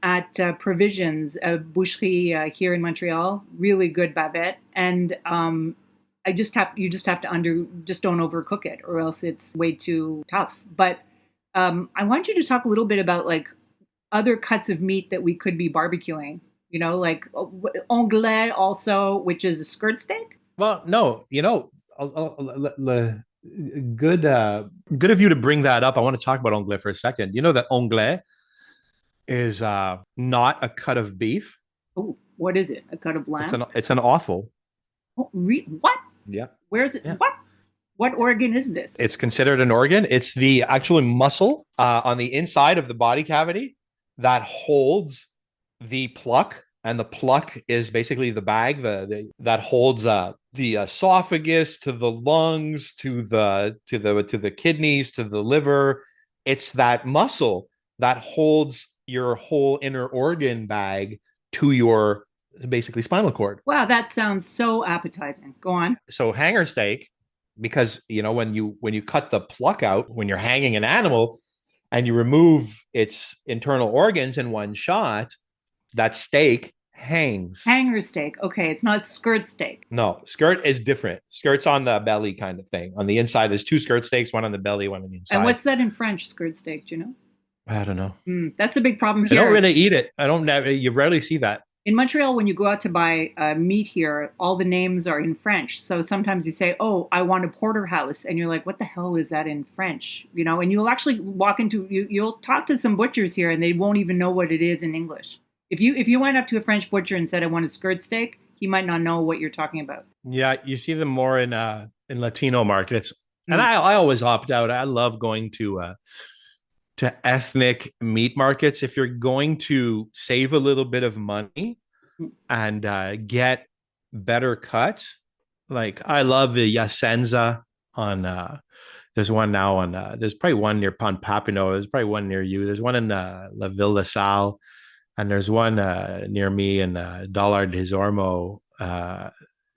at Provisions, a boucherie here in Montreal. Really good bavette, and you just have to just don't overcook it, or else it's way too tough. But I want you to talk a little bit about like other cuts of meat that we could be barbecuing, like onglet also, which is a skirt steak. Well, no, good of you to bring that up. I want to talk about onglet for a second. You know that onglet is not a cut of beef. Oh, what is it? A cut of lamb? It's an offal. Oh, what? Yeah. Where is it? Yeah. What organ is this? It's considered an organ. It's the actual muscle on the inside of the body cavity that holds the pluck, and the pluck is basically the bag that holds the esophagus to the lungs to the kidneys to the liver. It's that muscle that holds your whole inner organ bag to your basically spinal cord. Wow, that sounds so appetizing. Go on. So hanger steak, because when you cut the pluck out when you're hanging an animal, and you remove its internal organs in one shot, that steak hangs. Hanger steak. Okay, it's not skirt steak. No, skirt is different. Skirt's on the belly kind of thing. On the inside, there's two skirt steaks, one on the belly, one on the inside. And what's that in French, skirt steak? Do you know? I don't know. That's a big problem here. I don't really eat it. You rarely see that. In Montreal, when you go out to buy meat here, all the names are in French. So sometimes you say, oh, I want a porterhouse. And you're like, what the hell is that in French? And you'll actually you'll talk to some butchers here and they won't even know what it is in English. If you went up to a French butcher and said, I want a skirt steak, he might not know what you're talking about. Yeah, you see them more in Latino markets. And I always opt out. I love going to ethnic meat markets. If you're going to save a little bit of money and get better cuts, like I love the Yacenza on there's one now on there's probably one near Papineau, there's probably one near you, there's one in La Ville La Salle, and there's one near me in Dollard des Ormeaux.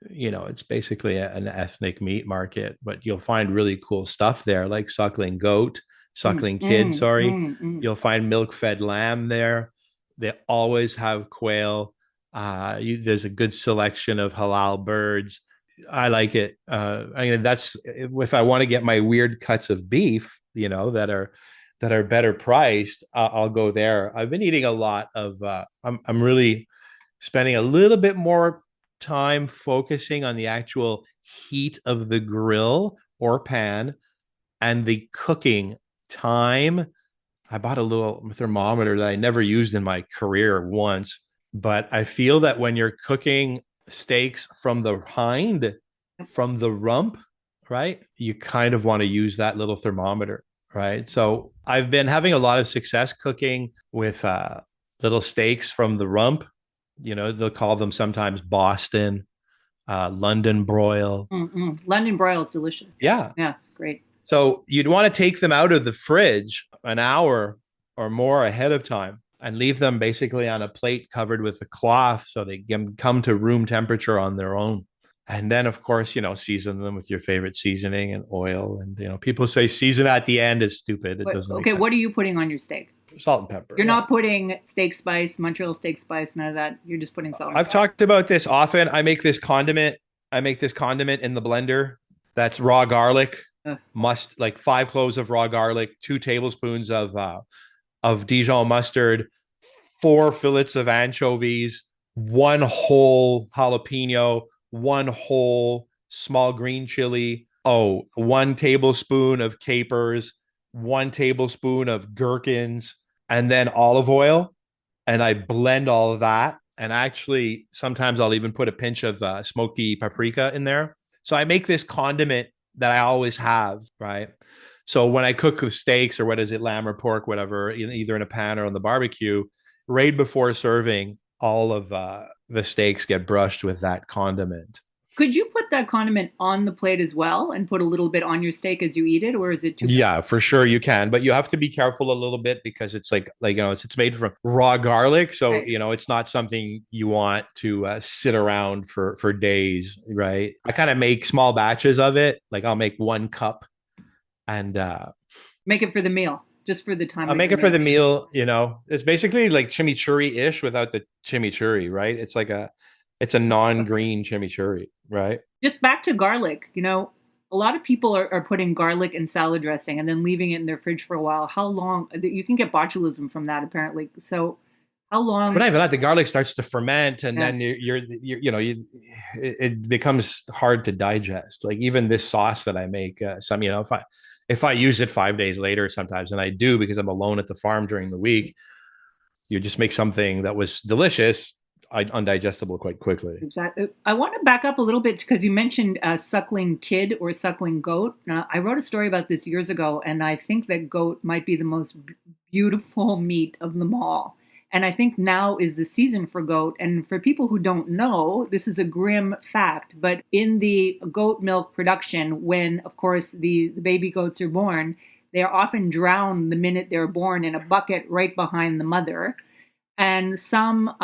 It's basically an ethnic meat market, but you'll find really cool stuff there, like suckling kid. You'll find milk-fed lamb there. They always have quail. There's a good selection of halal birds. I like it. That's if I want to get my weird cuts of beef, that are better priced, I'll go there. I've been eating a lot of. I'm really spending a little bit more time focusing on the actual heat of the grill or pan and the cooking time. I bought a little thermometer that I never used in my career once, but I feel that when you're cooking steaks from the rump, right, you kind of want to use that little thermometer, right? So I've been having a lot of success cooking with little steaks from the rump. They'll call them sometimes Boston, London broil. London broil is delicious. Yeah, great. So you'd want to take them out of the fridge an hour or more ahead of time and leave them basically on a plate covered with a cloth so they can come to room temperature on their own. And then, of course, season them with your favorite seasoning and oil. And, people say season at the end is stupid. It doesn't make sense. What are you putting on your steak? Salt and pepper. You're not putting steak spice, Montreal steak spice, none of that. You're just putting salt. I've talked about this often. I make this condiment in the blender. That's raw garlic. Like 5 cloves of raw garlic, 2 tablespoons of Dijon mustard, 4 fillets of anchovies, 1 whole jalapeno, 1 whole small green chili, 1 tablespoon of capers, 1 tablespoon of gherkins, and then olive oil. And I blend all of that. And actually, sometimes I'll even put a pinch of smoky paprika in there. So I make this condiment that I always have, right? So when I cook with steaks or lamb or pork, whatever, either in a pan or on the barbecue, right before serving, all of the steaks get brushed with that condiment. Could you put that condiment on the plate as well and put a little bit on your steak as you eat it, or is it too big? Yeah, for sure you can, but you have to be careful a little bit because it's like it's made from raw garlic, so Right. it's not something you want to sit around for days, right? I kind of make small batches of it, like I'll make 1 cup, and Make it for the meal, just for the time I'll of make your it for meal. the meal. It's basically like chimichurri-ish without the chimichurri, right? It's a non-green chimichurri, right? Just back to garlic, a lot of people are putting garlic in salad dressing and then leaving it in their fridge for a while. How long? You can get botulism from that, apparently. So, how But long? not even that, the garlic starts to ferment, and Yeah, then it becomes hard to digest. Like even this sauce that I make, if I use it 5 days later, sometimes, and I do because I'm alone at the farm during the week, you just make something that was delicious, undigestible quite quickly. exactly. I want to back up a little bit because you mentioned suckling kid or suckling goat. I wrote a story about this years ago, and I think that goat might be the most beautiful meat of them all. And I think now is the season for goat. And for people who don't know, this is a grim fact, but in the goat milk production, when, of course, the baby goats are born, they are often drowned the minute they're born in a bucket right behind the mother. And some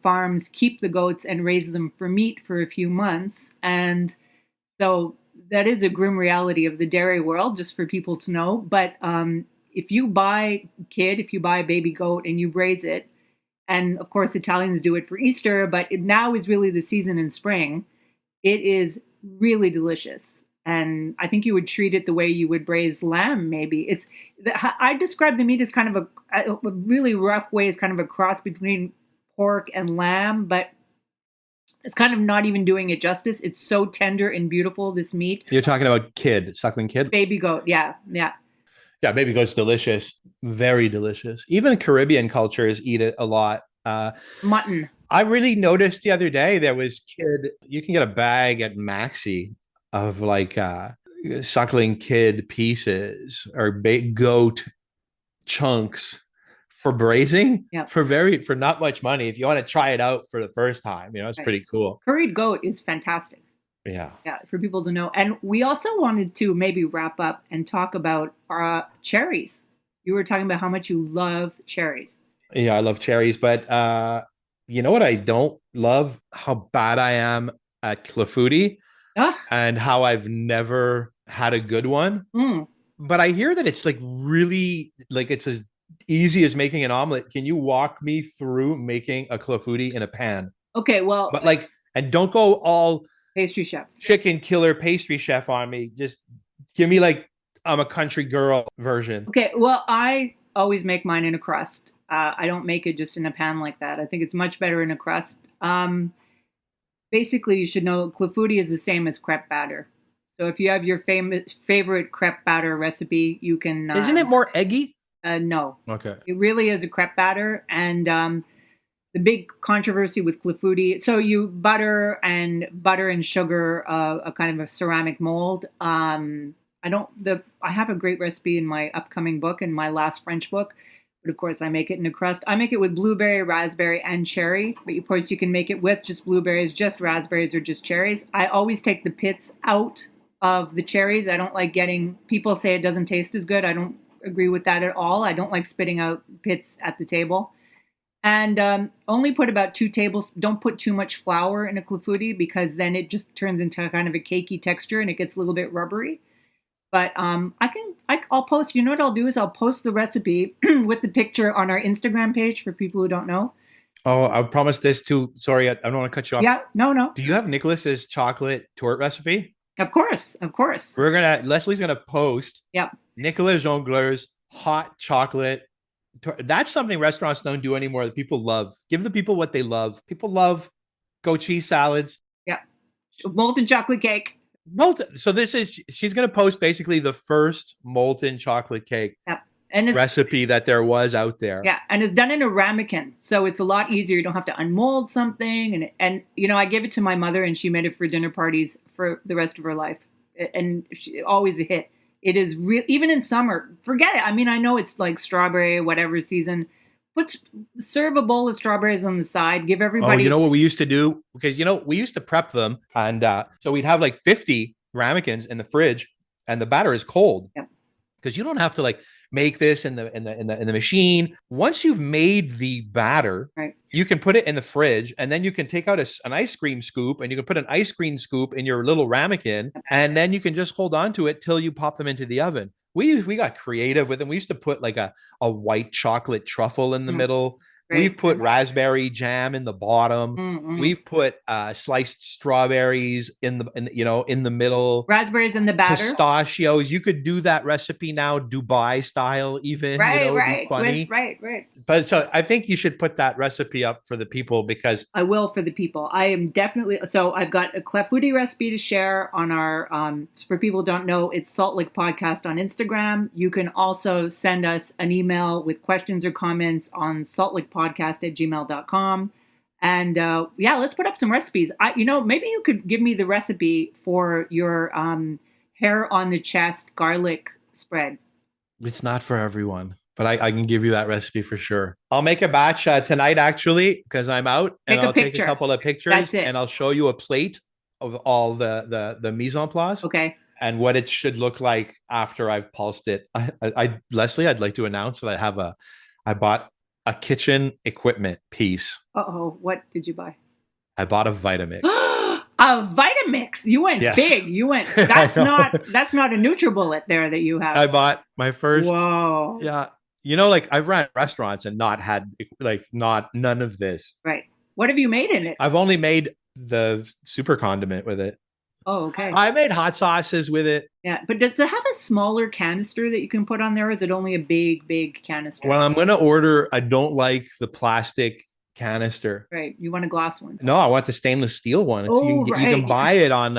farms keep the goats and raise them for meat for a few months. And so that is a grim reality of the dairy world, just for people to know. But if you buy if you buy a baby goat and you raise it, and of course Italians do it for Easter, but now is really the season in spring, it is really delicious. And I think you would treat it the way you would braise lamb. Maybe I describe the meat as kind of a really rough way, as kind of a cross between pork and lamb, but it's kind of not even doing it justice. It's so tender and beautiful, this meat. You're talking about suckling kid. Baby goat, yeah, yeah. Yeah, baby goat's delicious, very delicious. Even Caribbean cultures eat it a lot. Mutton. I really noticed the other day there was kid. You can get a bag at Maxi of like suckling kid pieces or goat chunks for braising Yeah, for not much money. If you want to try it out for the first time, it's right. pretty cool. Curried goat is fantastic. Yeah. Yeah, for people to know. And we also wanted to maybe wrap up and talk about cherries. You were talking about how much you love cherries. Yeah, I love cherries, but you know what I don't love? How bad I am at clafouti Ah, and how I've never had a good one. mm. But I hear that it's like really like it's as easy as making an omelet. Can you walk me through making a clafouti in a pan? Okay, well, But like, and don't go all pastry chef. chicken killer pastry chef on me. Just give me like I'm a country girl version. Okay, well, I always make mine in a crust. I don't make it just in a pan like that. I think it's much better in a crust. Basically, you should know clafouti is the same as crepe batter. So if you have your favorite crepe batter recipe, you can. Isn't it more eggy? No, Okay. it really is a crepe batter. And the big controversy with clafouti. So you butter and sugar, a kind of a ceramic mold. I have a great recipe in my upcoming book, in my last French book. But of course, I make it in a crust. I make it with blueberry, raspberry, and cherry. But of course, you can make it with just blueberries, just raspberries, or just cherries. I always take the pits out of the cherries. I don't like people say it doesn't taste as good. I don't agree with that at all. I don't like spitting out pits at the table. And only put about 2 tablespoons. Don't put too much flour in a clafouti because then it just turns into kind of a cakey texture and it gets a little bit rubbery. But I'll post. You know what I'll do is I'll post the recipe with the picture on our Instagram page for people who don't know. Oh, I promised this too. Sorry, I don't want to cut you off. Yeah, no. Do you have Nicholas's chocolate torte recipe? Of course. Leslie's gonna post. Yeah. Nicolas Jongleur's hot chocolate. That's something restaurants don't do anymore that people love. Give the people what they love. People love goat cheese salads. Yeah. Molten chocolate cake. Molten. So she's going to post basically the first molten chocolate cake and recipe that there was out there. Yeah, and it's done in a ramekin, so it's a lot easier. You don't have to unmold something, and I gave it to my mother, and she made it for dinner parties for the rest of her life, and always a hit. It is real, even in summer. Forget it. I mean, I know it's like strawberry, whatever season, serve a bowl of strawberries on the side. Give Oh, everybody. you know what we used to do? Because, we used to prep them. And so we'd have like 50 ramekins in the fridge and the batter is cold. Yep. Because you don't have to like make this in the machine. Once you've made the batter, Right. you can put it in the fridge, and then you can take out an ice cream scoop, and you can put an ice cream scoop in your little ramekin, and then you can just hold on to it till you pop them into the oven. We got creative with them. We used to put like a white chocolate truffle in the middle. Great. We've put raspberry jam in the bottom. Mm-mm. We've put sliced strawberries in the middle. Raspberries in the batter. Pistachios. You could do that recipe now, Dubai style, even. Right. Funny. Right. But so I think you should put that recipe up for the people, because I will for the people. I am definitely. So I've got a Clefwoody recipe to share on our. For people who don't know, it's Salt Lick Podcast on Instagram. You can also send us an email with questions or comments on saltlickpodcast@gmail.com. And let's put up some recipes. Maybe you could give me the recipe for your hair on the chest garlic spread. It's not for everyone, but I can give you that recipe for sure. I'll make a batch tonight, actually, because I'm out, and I'll take a couple of pictures, and I'll show you a plate of all the mise en place. Okay. And what it should look like after I've pulsed it. Leslie, I'd like to announce that I bought a kitchen equipment piece. What did you buy? I bought a Vitamix. A Vitamix. You went big. You went. That's not a NutriBullet there that you have. I bought my first. Whoa. Yeah. I've ran restaurants and not had none of this. Right. What have you made in it? I've only made the super condiment with it. Oh, okay. I made hot sauces with it. Yeah, but does it have a smaller canister that you can put on there, or is it only a big canister? Well, I'm going to order. I don't like the plastic canister. Right. You want a glass one? No, I want the stainless steel one. You can buy it on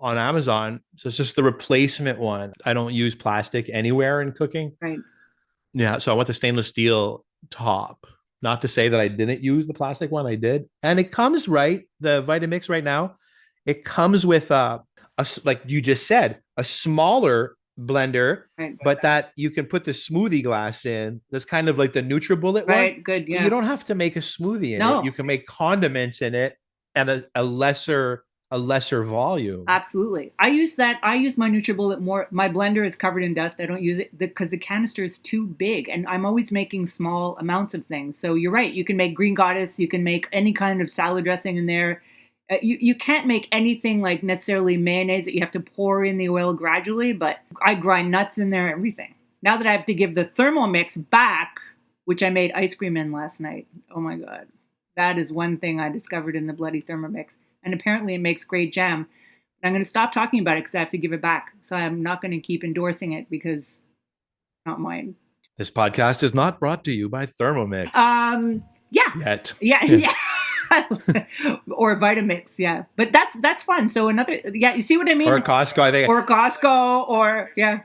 Amazon. So it's just the replacement one. I don't use plastic anywhere in cooking. Right. Yeah. So I want the stainless steel top. Not to say that I didn't use the plastic one. I did. And it comes the Vitamix right now. It comes with like you just said, a smaller blender, right. But that you can put the smoothie glass in. That's kind of like the NutriBullet one. Right, good, yeah. But you don't have to make a smoothie in it. You can make condiments in it and a lesser volume. Absolutely. I use my NutriBullet more. My blender is covered in dust. I don't use it because the canister is too big, and I'm always making small amounts of things. So you're right. You can make green goddess. You can make any kind of salad dressing in there. You can't make anything like necessarily mayonnaise that you have to pour in the oil gradually, but I grind nuts in there, everything. Now that I have to give the Thermomix back, which I made ice cream in last night. Oh my God. That is one thing I discovered in the bloody Thermomix. And apparently it makes great jam. I'm going to stop talking about it because I have to give it back. So I'm not going to keep endorsing it because it's not mine. This podcast is not brought to you by Thermomix. Yeah. Yet. Yeah. Or Vitamix, yeah. But that's fun. So you see what I mean? Or Costco, I think. Or Costco, or yeah.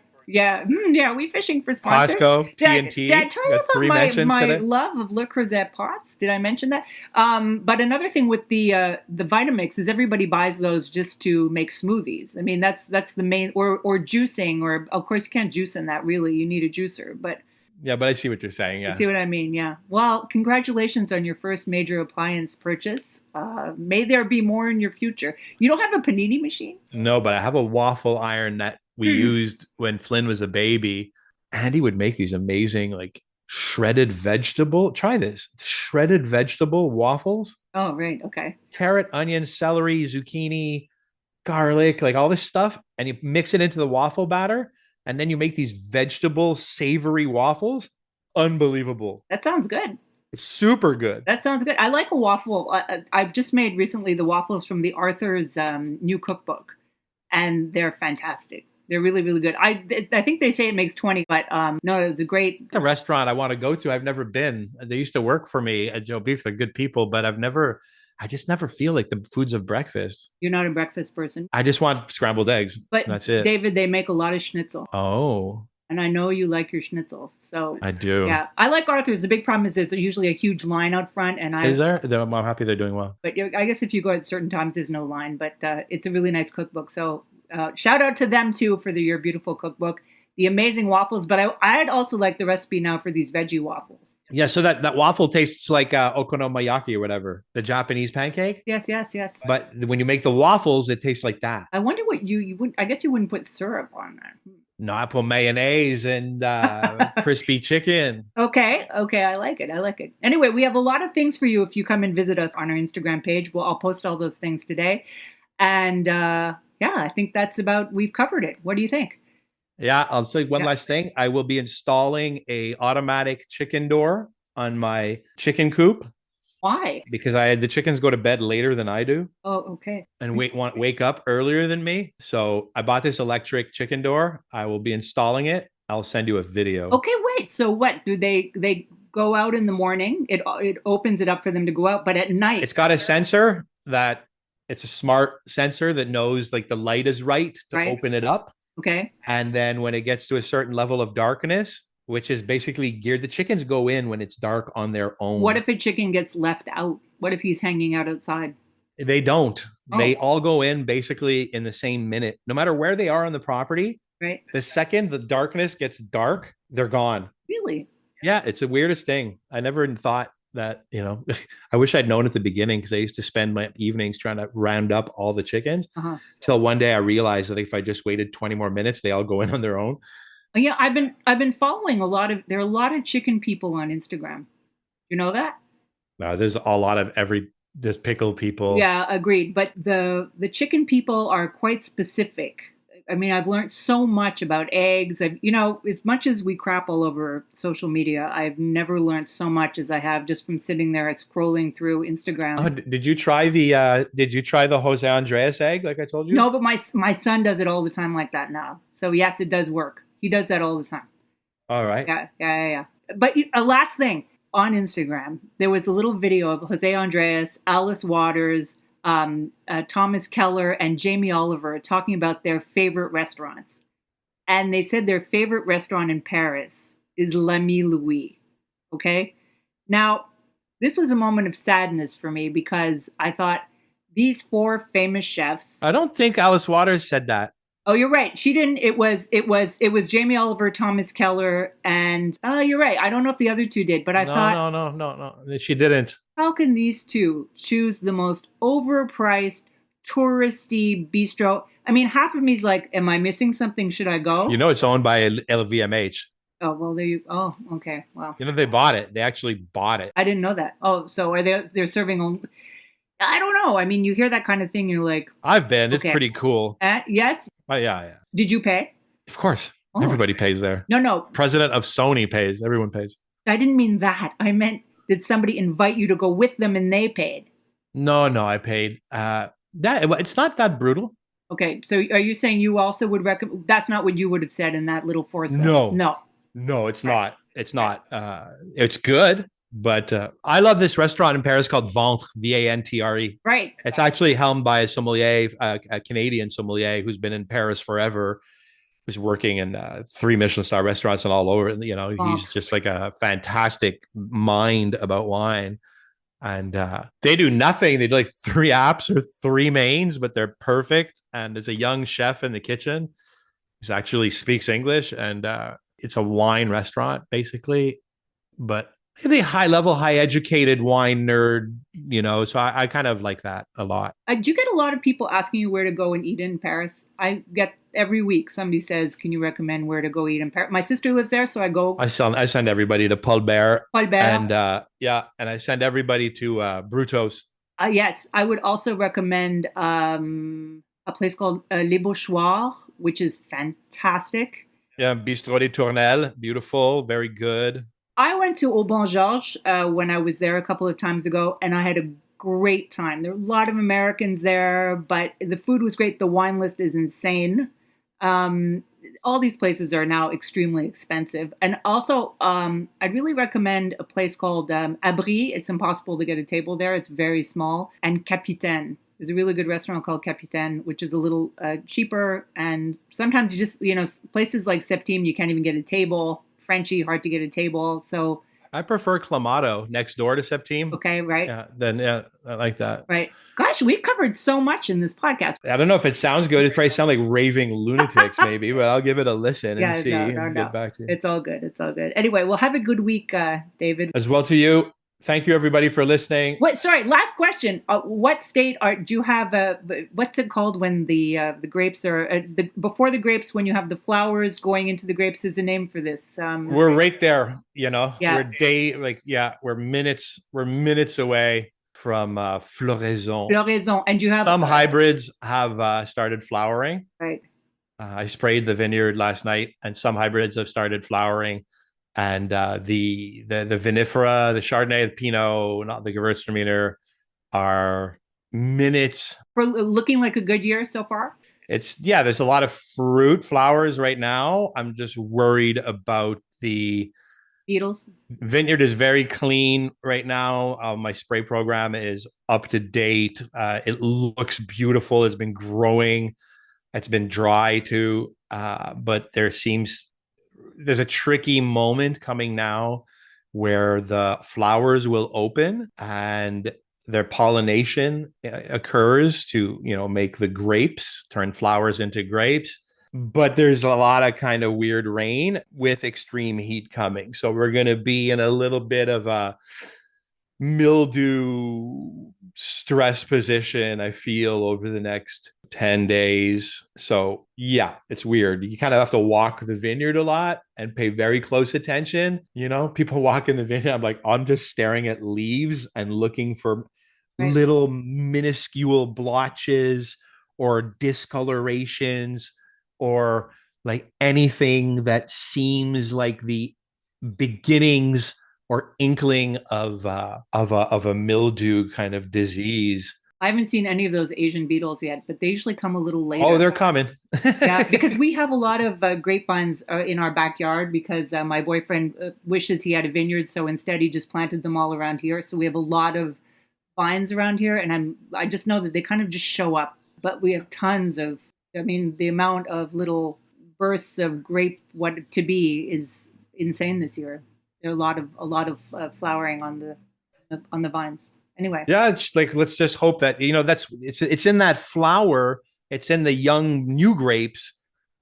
We fishing for sponsors. Costco, T&T. Did I tell you about my love of Le Creuset pots? Did I mention that? But another thing with the Vitamix is everybody buys those just to make smoothies. I mean, that's the main, or juicing, or of course you can't juice in that really. You need a juicer, but. Yeah, but I see what you're saying. Yeah. You see what I mean? Yeah. Well, congratulations on your first major appliance purchase. May there be more in your future. You don't have a panini machine? No, but I have a waffle iron that we used when Flynn was a baby. Andy would make these amazing, like, shredded vegetable. Try this. Shredded vegetable waffles. Oh, right. Okay. Carrot, onion, celery, zucchini, garlic, like all this stuff. And you mix it into the waffle batter. And then you make these vegetable savory waffles. Unbelievable. That sounds good. It's super good. That sounds good. I like a waffle. I've just made recently the waffles from the Arthur's new cookbook. And they're fantastic. They're really, really good. I think they say it makes 20, but no, it was a great. It's a restaurant I want to go to. I've never been. They used to work for me at Joe Beef. They're good people, but I just never feel like the foods of breakfast. You're not a breakfast person. I just want scrambled eggs. But that's it. David, they make a lot of schnitzel. Oh. And I know you like your schnitzel. So I do. Yeah. I like Arthur's. The big problem is there's usually a huge line out front. Is there? I'm happy they're doing well. But I guess if you go at certain times, there's no line. But it's a really nice cookbook. So shout out to them, too, for your beautiful cookbook. The amazing waffles. But I'd also like the recipe now for these veggie waffles. Yeah, so that waffle tastes like okonomiyaki or whatever, the Japanese pancake. Yes, yes, yes. But when you make the waffles, it tastes like that. I wonder what you would. I guess you wouldn't put syrup on that. No, I put mayonnaise and crispy chicken. Okay, okay, I like it. I like it. Anyway, we have a lot of things for you if you come and visit us on our Instagram page. Well, I'll post all those things today. And yeah, I think that's about we've covered it. What do you think? Yeah, I'll say one Yeah. last thing. I will be installing a automatic chicken door on my chicken coop Why? because I had the chickens go to bed later than I do Oh, okay. and wake up earlier than me. So I bought this electric chicken door. I will be installing it. I'll send you a video. Okay, wait. So what do they go out in the morning? It opens it up for them to go out, but at night, It's got a sensor that it's a smart sensor that knows like the light is right to right? open it up. Okay. And then when it gets to a certain level of darkness, which is basically geared, the chickens go in when it's dark on their What own. if a chicken gets left out? What if he's hanging out outside? They don't. They Oh, all go in basically in the same minute. No matter where they are on the property, right. the second the darkness gets dark, they're gone. Really? Yeah, it's the weirdest thing. I never even thought that, I wish I'd known at the beginning because I used to spend my evenings trying to round up all the chickens. Uh-huh. Till one day I realized that if I just waited 20 more minutes, they all go in on their own. Yeah, I've been following a lot of there are a lot of chicken people on Instagram. You know that? There's a lot of there's pickle people. Yeah, agreed. But the chicken people are quite specific. I mean, I've learned so much about eggs. As much as we crap all over social media, I've never learned so much as I have just from sitting there and scrolling through Oh, Instagram. did you try the Jose Andres egg like I told you? No, but my son does it all the time like that now. So yes, it does work. He does that all the time. All right. Yeah, yeah, yeah, yeah. But a last thing on Instagram, there was a little video of Jose Andreas, Alice Waters, Thomas Keller, and Jamie Oliver talking about their favorite restaurants. And they said their favorite restaurant in Paris is L'Ami Louis. Okay? Now, this was a moment of sadness for me because I thought these four famous chefs. I don't think Alice Waters said that. Oh, you're right. She didn't. It was Jamie Oliver, Thomas Keller, and you're right. I don't know if the other two did, but I thought, No. She didn't. how can these two choose the most overpriced, touristy bistro? I mean, half of me's like, am I missing something? Should I go? It's owned by LVMH. Oh well, there you. Oh, okay. Well, They bought it. They actually bought it. I didn't know that. Oh, so are they're serving only? I don't know. I mean, you hear that kind of thing, you're like, I've been. It's okay. pretty cool. Yes. Oh, yeah. Did you pay? Of course. Oh. Everybody pays there. No. President of Sony pays. Everyone pays. I didn't mean that. I meant, did somebody invite you to go with them and they paid? No, I paid. It's not that brutal. Okay, so are you saying you also would recommend? That's not what you would have said in that little foresight. No. No. No, it's not. It's not. It's good, but I love this restaurant in Paris called Ventre, Vantre. Right. It's actually helmed by a sommelier, a Canadian sommelier who's been in Paris forever, who's working in 3 Michelin star restaurants and all over. He's just like a fantastic mind about wine. And they do nothing. They do like 3 apps or 3 mains, but they're perfect. And there's a young chef in the kitchen who actually speaks English, and it's a wine restaurant basically, but maybe high level, high educated wine nerd, so I kind of like that a lot. Do you get a lot of people asking you where to go and eat in Paris? I get every week somebody says, can you recommend where to go eat in Paris? My sister lives there, so I go. I send everybody to Paul Bert. And and I send everybody to Brutos. Yes, I would also recommend a place called Les Beauchoirs, which is fantastic. Yeah, Bistro des Tournelles, beautiful, very good. I went to Au Bon Georges when I was there a couple of times ago, and I had a great time. There were a lot of Americans there, but the food was great. The wine list is insane. All these places are now extremely expensive. And also, I'd really recommend a place called Abri. It's impossible to get a table there. It's very small. And Capitaine. There's a really good restaurant called Capitaine, which is a little cheaper. And sometimes you just, places like Septime, you can't even get a table. Frenchy, hard to get a table. So I prefer Clamato next door to Septime. Okay, right. Yeah, I like that. Right. Gosh, we covered so much in this podcast. I don't know if it sounds good. It probably sound like raving lunatics, maybe, but I'll give it a listen and see and get back to you. It's all good. It's all good. Anyway, well, have a good week, David. As well to you. Thank you, everybody, for listening. Wait, sorry. Last question. What state do you have? What's it called when the grapes are before the grapes? When you have the flowers going into the grapes, is the name for this? We're right there. Yeah. We're minutes away from floraison. Floraison, and you have some hybrids have started flowering. Right. I sprayed the vineyard last night, and some hybrids have started flowering. And the vinifera, the Chardonnay, the Pinot, not the Gewürztraminer, are minutes. For looking like a good year so far? There's a lot of fruit flowers right now. I'm just worried about the beetles. Vineyard is very clean right now. My spray program is up to date. It looks beautiful. It's been growing. It's been dry too. But there's a tricky moment coming now where the flowers will open and their pollination occurs to, make the grapes, turn flowers into grapes. But there's a lot of kind of weird rain with extreme heat coming. So we're going to be in a little bit of a mildew stress position, I feel, over the next 10 days. So yeah, it's weird. You kind of have to walk the vineyard a lot and pay very close attention. People walk in the vineyard. I'm just staring at leaves and looking for little minuscule blotches or discolorations or like anything that seems like the beginnings or inkling of a mildew kind of disease. I haven't seen any of those Asian beetles yet, but they usually come a little later. Oh, they're coming. Yeah, because we have a lot of grapevines in our backyard because my boyfriend wishes he had a vineyard, so instead he just planted them all around here. So we have a lot of vines around here, and I just know that they kind of just show up. But we have tons of, the amount of little bursts of grape what to be is insane this year. There are a lot of flowering on the vines. Anyway. Yeah, it's like, let's just hope that, it's in that flower, it's in the young new grapes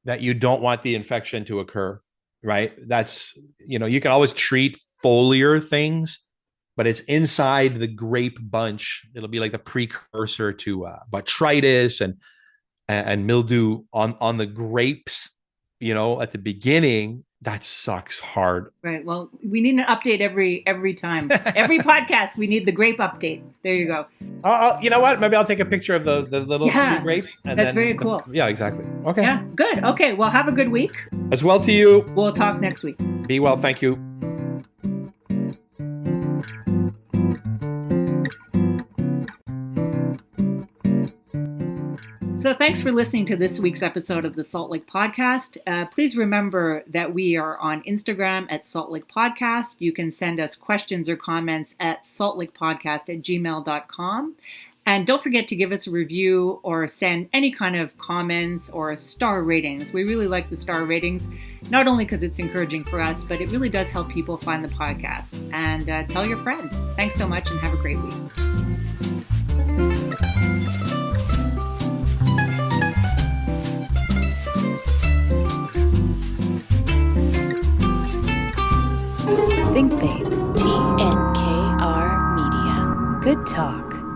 that you don't want the infection to occur, right? That's, you can always treat foliar things, but it's inside the grape bunch. It'll be like the precursor to botrytis and mildew on the grapes, at the beginning. That sucks hard. Right. Well, we need an update every time. Every podcast, we need the grape update. There you go. You know what? Maybe I'll take a picture of the little grapes. That's very cool. Yeah, exactly. Okay. Yeah, good. Okay, well, have a good week. As well to you. We'll talk next week. Be well. Thank you. So thanks for listening to this week's episode of the Salt Lake Podcast. Please remember that we are on Instagram at Salt Lake Podcast. You can send us questions or comments at saltlakepodcast@gmail.com. And don't forget to give us a review or send any kind of comments or star ratings. We really like the star ratings, not only because it's encouraging for us, but it really does help people find the podcast. And tell your friends. Thanks so much and have a great week. ThinkBait. TNKR Media. Good talk.